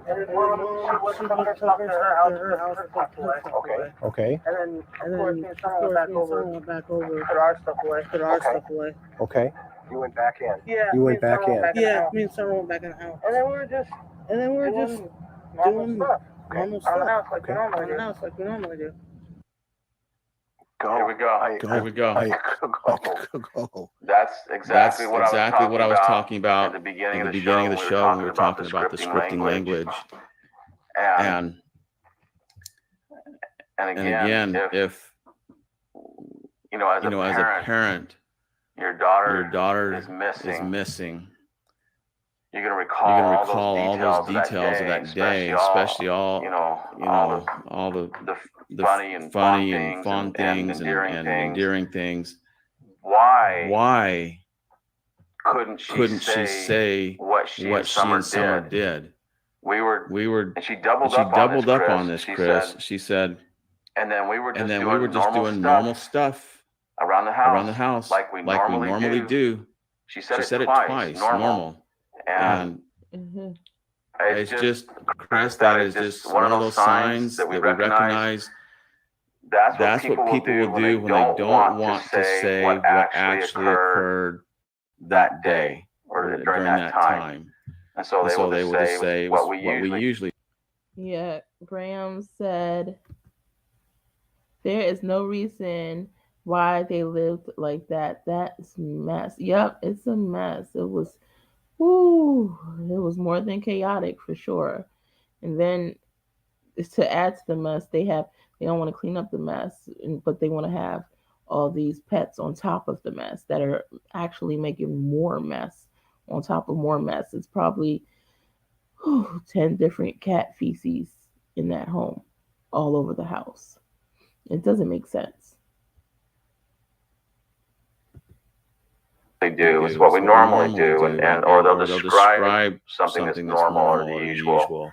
Speaker 8: And then she took her house and put away.
Speaker 7: Okay.
Speaker 8: And then of course, me and someone went back over, put our stuff away.
Speaker 7: Okay.
Speaker 2: You went back in.
Speaker 8: Yeah.
Speaker 7: You went back in.
Speaker 8: Yeah, me and someone went back in the house. And then we were just doing normal stuff. On the house like we normally do.
Speaker 1: Here we go.
Speaker 2: That's
Speaker 1: exactly what I was talking about at the beginning of the show when we were talking about the scripting language. And again, if you know, as a parent, your daughter is missing. You're gonna recall all those details of that day, especially all the funny and fun things and endearing things. Why couldn't she say what she and Summer did? We were and she doubled up on this, Chris. She said, and then we were just doing normal stuff around the house like we normally do. She said it twice, normal. And it's just, Chris, that is just one of those signs that we recognize. That's what people will do when they don't want to say what actually occurred that day or during that time. And so they will just say what we usually.
Speaker 3: Yeah, Graham said there is no reason why they lived like that. That's a mess. Yep, it's a mess. It was more than chaotic for sure. And then to add to the mess, they don't want to clean up the mess, but they want to have all these pets on top of the mess that are actually making more mess on top of more mess. It's probably 10 different cat feces in that home all over the house. It doesn't make sense.
Speaker 1: They do is what we normally do, or they'll describe something that's normal or the usual.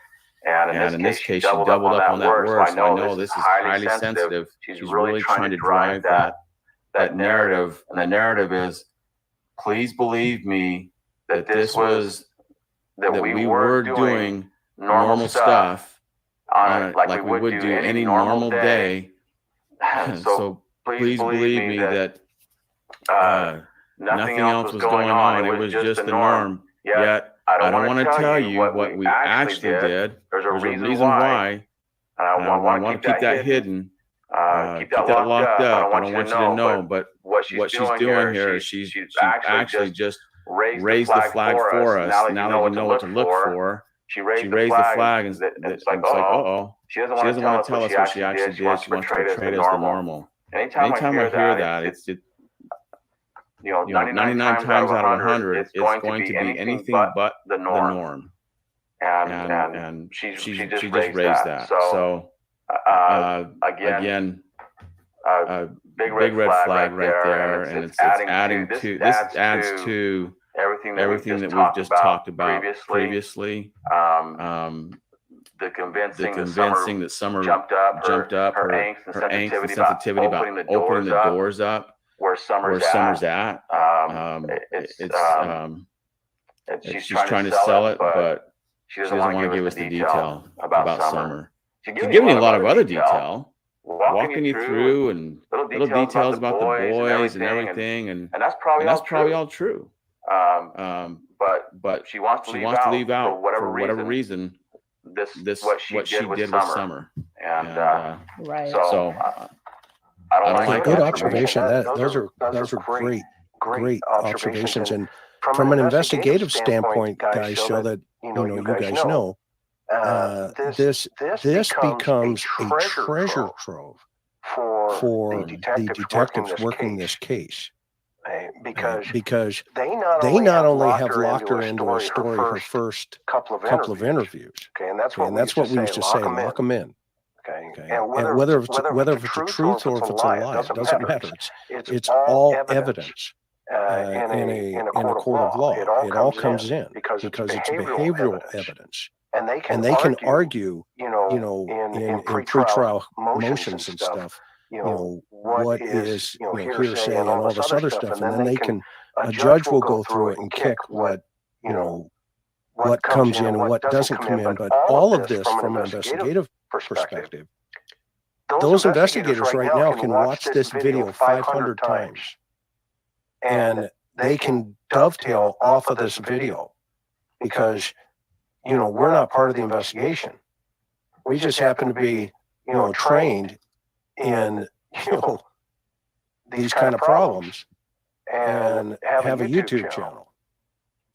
Speaker 1: And in this case, she doubled up on that word. So I know this is highly sensitive. She's really trying to drive that narrative. And the narrative is, please believe me that that we were doing normal stuff on it like we would do any normal day. So please believe me that nothing else was going on. It was just the norm. Yet I don't want to tell you what we actually did. There's a reason why. And I want to keep that hidden. Keep that locked up. I don't want you to know. But what she's doing here is she's actually just raised the flag for us. Now that you know what to look for, she raised the flag, and it's like, uh-oh. She doesn't want to tell us what she actually did. She wants to portray it as the normal. Anytime I hear that, it's 99 times out of 100, it's going to be anything but the norm. And she just raised that. So again, big red flag right there, and it's adding to this adds to everything that we've just talked about previously. The convincing that Summer jumped up, her angst and sensitivity about opening the doors up where Summer's at. She's trying to sell it, but she doesn't want to give us the detail about Summer. She's giving you a lot of other detail, walking you through and little details about the boys and everything, and that's probably all true. But she wants to leave out for whatever reason this what she did with Summer.
Speaker 3: Right.
Speaker 1: So I don't like
Speaker 2: good
Speaker 1: that.
Speaker 2: observation. Those are great observations. And from an investigative standpoint, guys, so that you guys know, this becomes a treasure trove for the detectives working this case. Because they not only have locked her into a story her first couple of interviews, okay, and that's what we used to say, lock them in. Okay. And whether it's a truth or if it's a lie, it doesn't matter. It's all evidence in a court of law. It all comes in because it's behavioral evidence. And they can argue, in pretrial motions and stuff, what is hearsay and all this other stuff, and then they can a judge will go through it and kick what comes in and what doesn't come in. But all of this from an investigative perspective, those investigators right now can watch this video 500 times and they can dovetail off of this video because we're not part of the investigation. We just happen to be trained in these kind of problems and have a YouTube channel.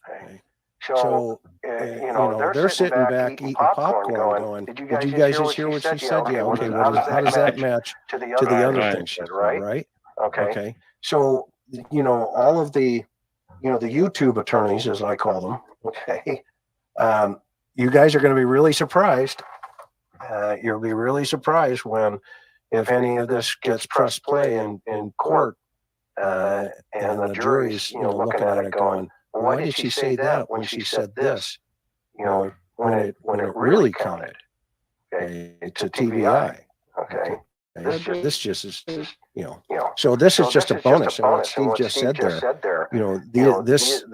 Speaker 2: Okay. So they're sitting back eating popcorn going, did you guys just hear what she said? Yeah, okay, how does that match to the other things she said, right? Okay. So all of the the YouTube attorneys, as I call them, okay, you guys are going to be really surprised. You'll be really surprised if any of this gets press play in court, and the jury's looking at it going, why did she say that when she said this? When it really counted, okay, to TBI. Okay. This just is so this is just a bonus. And what Steve just said there, this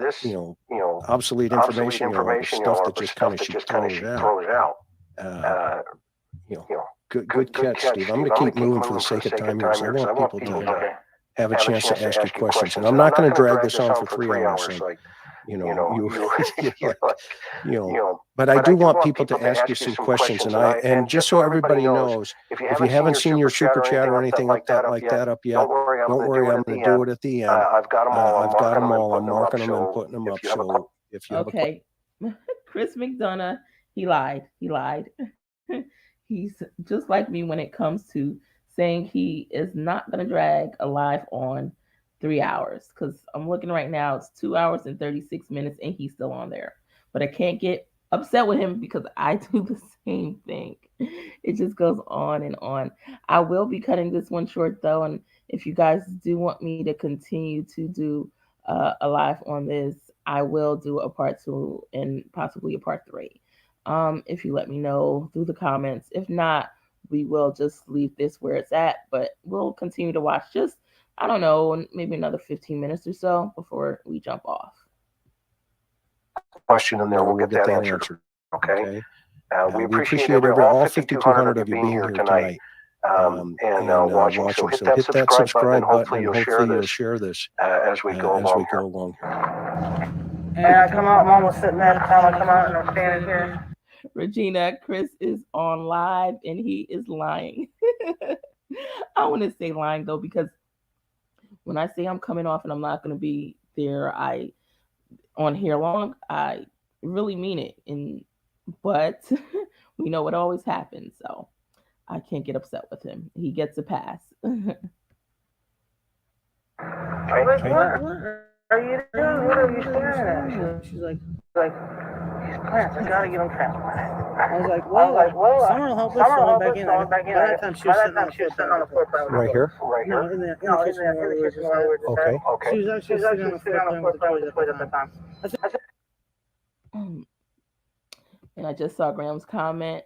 Speaker 2: obsolete information, stuff that just kind of she throws out. Good catch, Steve. I'm going to keep moving for the sake of time here. So I want people to have a chance to ask you questions. And I'm not going to drag this on for 3 hours. But I do want people to ask you some questions. And just so everybody knows, if you haven't seen your super chat or anything like that up yet, don't worry. I'm going to do it at the end. I've got them all. I'm marking them and putting them up. So if you have
Speaker 3: Chris McDonough, he lied. He's just like me when it comes to saying he is not going to drag a live on 3 hours, because I'm looking right now, it's 2 hours and 36 minutes and he's still on there. But I can't get upset with him because I do the same thing. It just goes on and on. I will be cutting this one short though, and if you guys do want me to continue to do a live on this, I will do a part 2 and possibly a part 3. if you let me know through the comments. If not, we will just leave this where it's at, but we'll continue to watch just, I don't know, maybe another 15 minutes or so before we jump off.
Speaker 2: Question in there, we'll get that answered. Okay. We appreciate all 5,200 of you being here tonight and watching. So hit that subscribe button, and hopefully you'll share this as we go along.
Speaker 8: And I come out, Mom was sitting there. I come out and I'm standing here.
Speaker 3: Regina, Chris is on live and he is lying. I want to say lying though, because when I say I'm coming off and I'm not going to be there, on here long, I really mean it. But we know what always happens, so I can't get upset with him. He gets a pass.
Speaker 8: What are you doing? What are you staring at? She's like, Clarence, I gotta get him transplanted. I was like, well, someone will help us going back in. By that time, she was sitting on the floor.
Speaker 7: Right here?
Speaker 8: No, in the kitchen where we were just at.
Speaker 7: Okay.
Speaker 8: She was actually sitting on the floor playing with the toys at the time.
Speaker 3: And I just saw Graham's comment.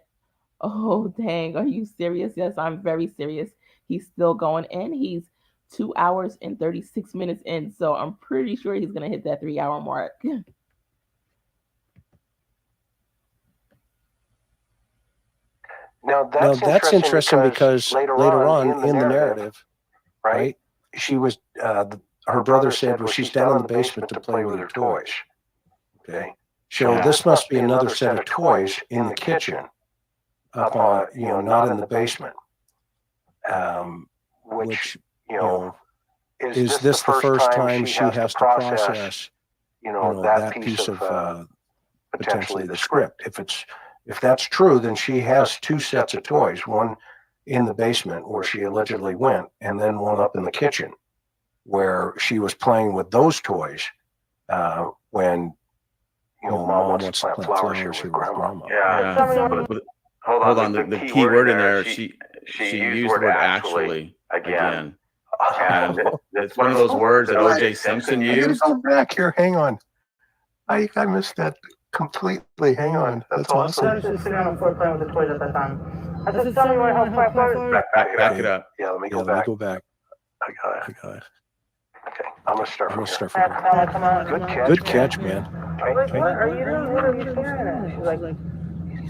Speaker 3: Oh, dang. Are you serious? Yes, I'm very serious. He's still going in. He's 2 hours and 36 minutes in. So I'm pretty sure he's going to hit that 3-hour mark.
Speaker 2: Now that's interesting because later on in the narrative, right? She was, her brother said, well, she's down in the basement to play with her toys. Okay. So this must be another set of toys in the kitchen, up on, not in the basement. Which, is this the first time she has to process, that piece of potentially the script? If that's true, then she has two sets of toys, one in the basement where she allegedly went, and then one up in the kitchen where she was playing with those toys when Mom wants to plant flowers here with Grandma.
Speaker 1: Yeah. Hold on. The key word in there, she used the word actually again. And it's one of those words that O.J. Simpson used.
Speaker 2: Go back here. Hang on. I missed that completely. Hang on. That's awesome.
Speaker 8: I was just sitting on the floor playing with the toys at that time. I said, tell me where to help flowers.
Speaker 1: Back it up.
Speaker 2: Yeah, let me go back. I got it. Okay, I'm gonna start from here. Good catch, man.
Speaker 8: What are you doing? What are you staring at? She's like,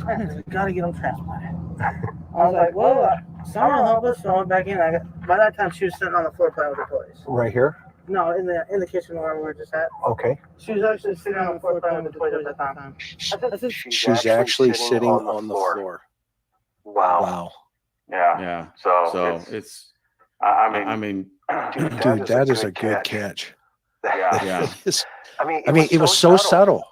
Speaker 8: I gotta get him transplanted. I was like, well, someone will help us. So I went back in. By that time, she was sitting on the floor playing with the toys.
Speaker 2: Right here?
Speaker 8: No, in the kitchen where we were just at.
Speaker 2: Okay.
Speaker 8: She was actually sitting on the floor playing with the toys at that time.
Speaker 2: She's actually sitting on the floor. Wow.
Speaker 1: Yeah. So it's. I mean,
Speaker 2: dude, that is a good catch.
Speaker 1: Yeah.
Speaker 2: I mean, it was so subtle.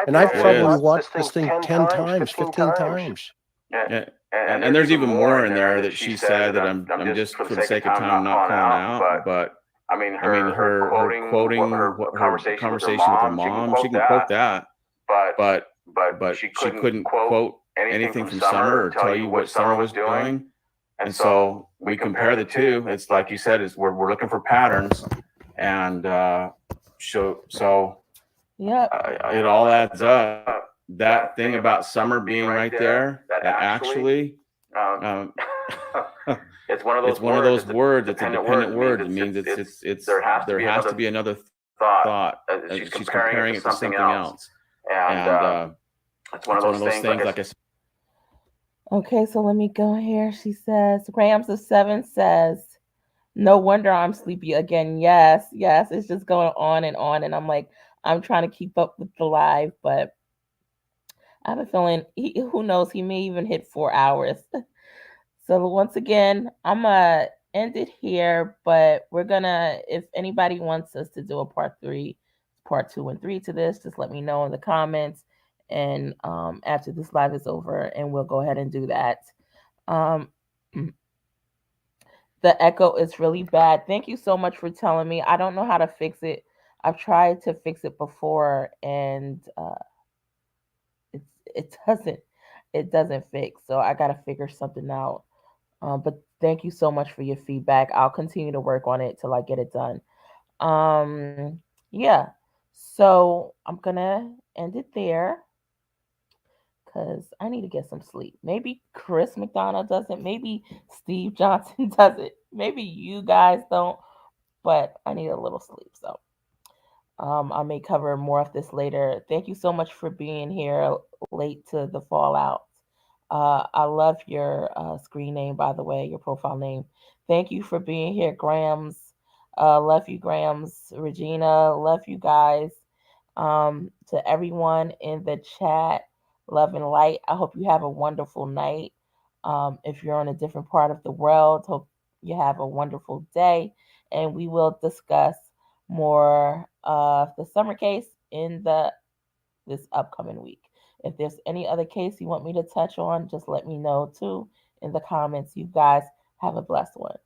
Speaker 2: And I've probably watched this thing 10 times, 15 times.
Speaker 1: Yeah. And there's even more in there that she said that I'm just for the sake of time not calling out. But I mean, her quoting her conversation with her mom, she can quote that. But she couldn't quote anything from Summer or tell you what Summer was doing. And so we compare the two. It's like you said, we're looking for patterns, and so
Speaker 3: yeah,
Speaker 1: it all adds up. That thing about Summer being right there, that actually, it's one of those words. It's a dependent word. It means it's there has to be another thought. She's comparing it to something else, and it's one of those things. Like I said.
Speaker 3: Okay, so let me go here. She says, Grams of 7 says, no wonder I'm sleepy again. Yes, it's just going on. And I'm like, I'm trying to keep up with the live, but I have a feeling, who knows, he may even hit 4 hours. So once again, I'm going to end it here, but we're going to, if anybody wants us to do a part 2 and 3 to this, just let me know in the comments. And after this live is over, and we'll go ahead and do that. The echo is really bad. Thank you so much for telling me. I don't know how to fix it. I've tried to fix it before, and it doesn't fix. So I got to figure something out. But thank you so much for your feedback. I'll continue to work on it till I get it done. Yeah. So I'm gonna end it there, because I need to get some sleep. Maybe Chris McDonough doesn't. Maybe Steve Johnson doesn't. Maybe you guys don't, but I need a little sleep. So I may cover more of this later. Thank you so much for being here late to the fallout. I love your screen name, by the way, your profile name. Thank you for being here, Grams. Love you, Grams. Regina, love you guys. To everyone in the chat, love and light. I hope you have a wonderful night. If you're on a different part of the world, hope you have a wonderful day. And we will discuss more of the summer case in this upcoming week. If there's any other case you want me to touch on, just let me know too in the comments. You guys have a blessed one.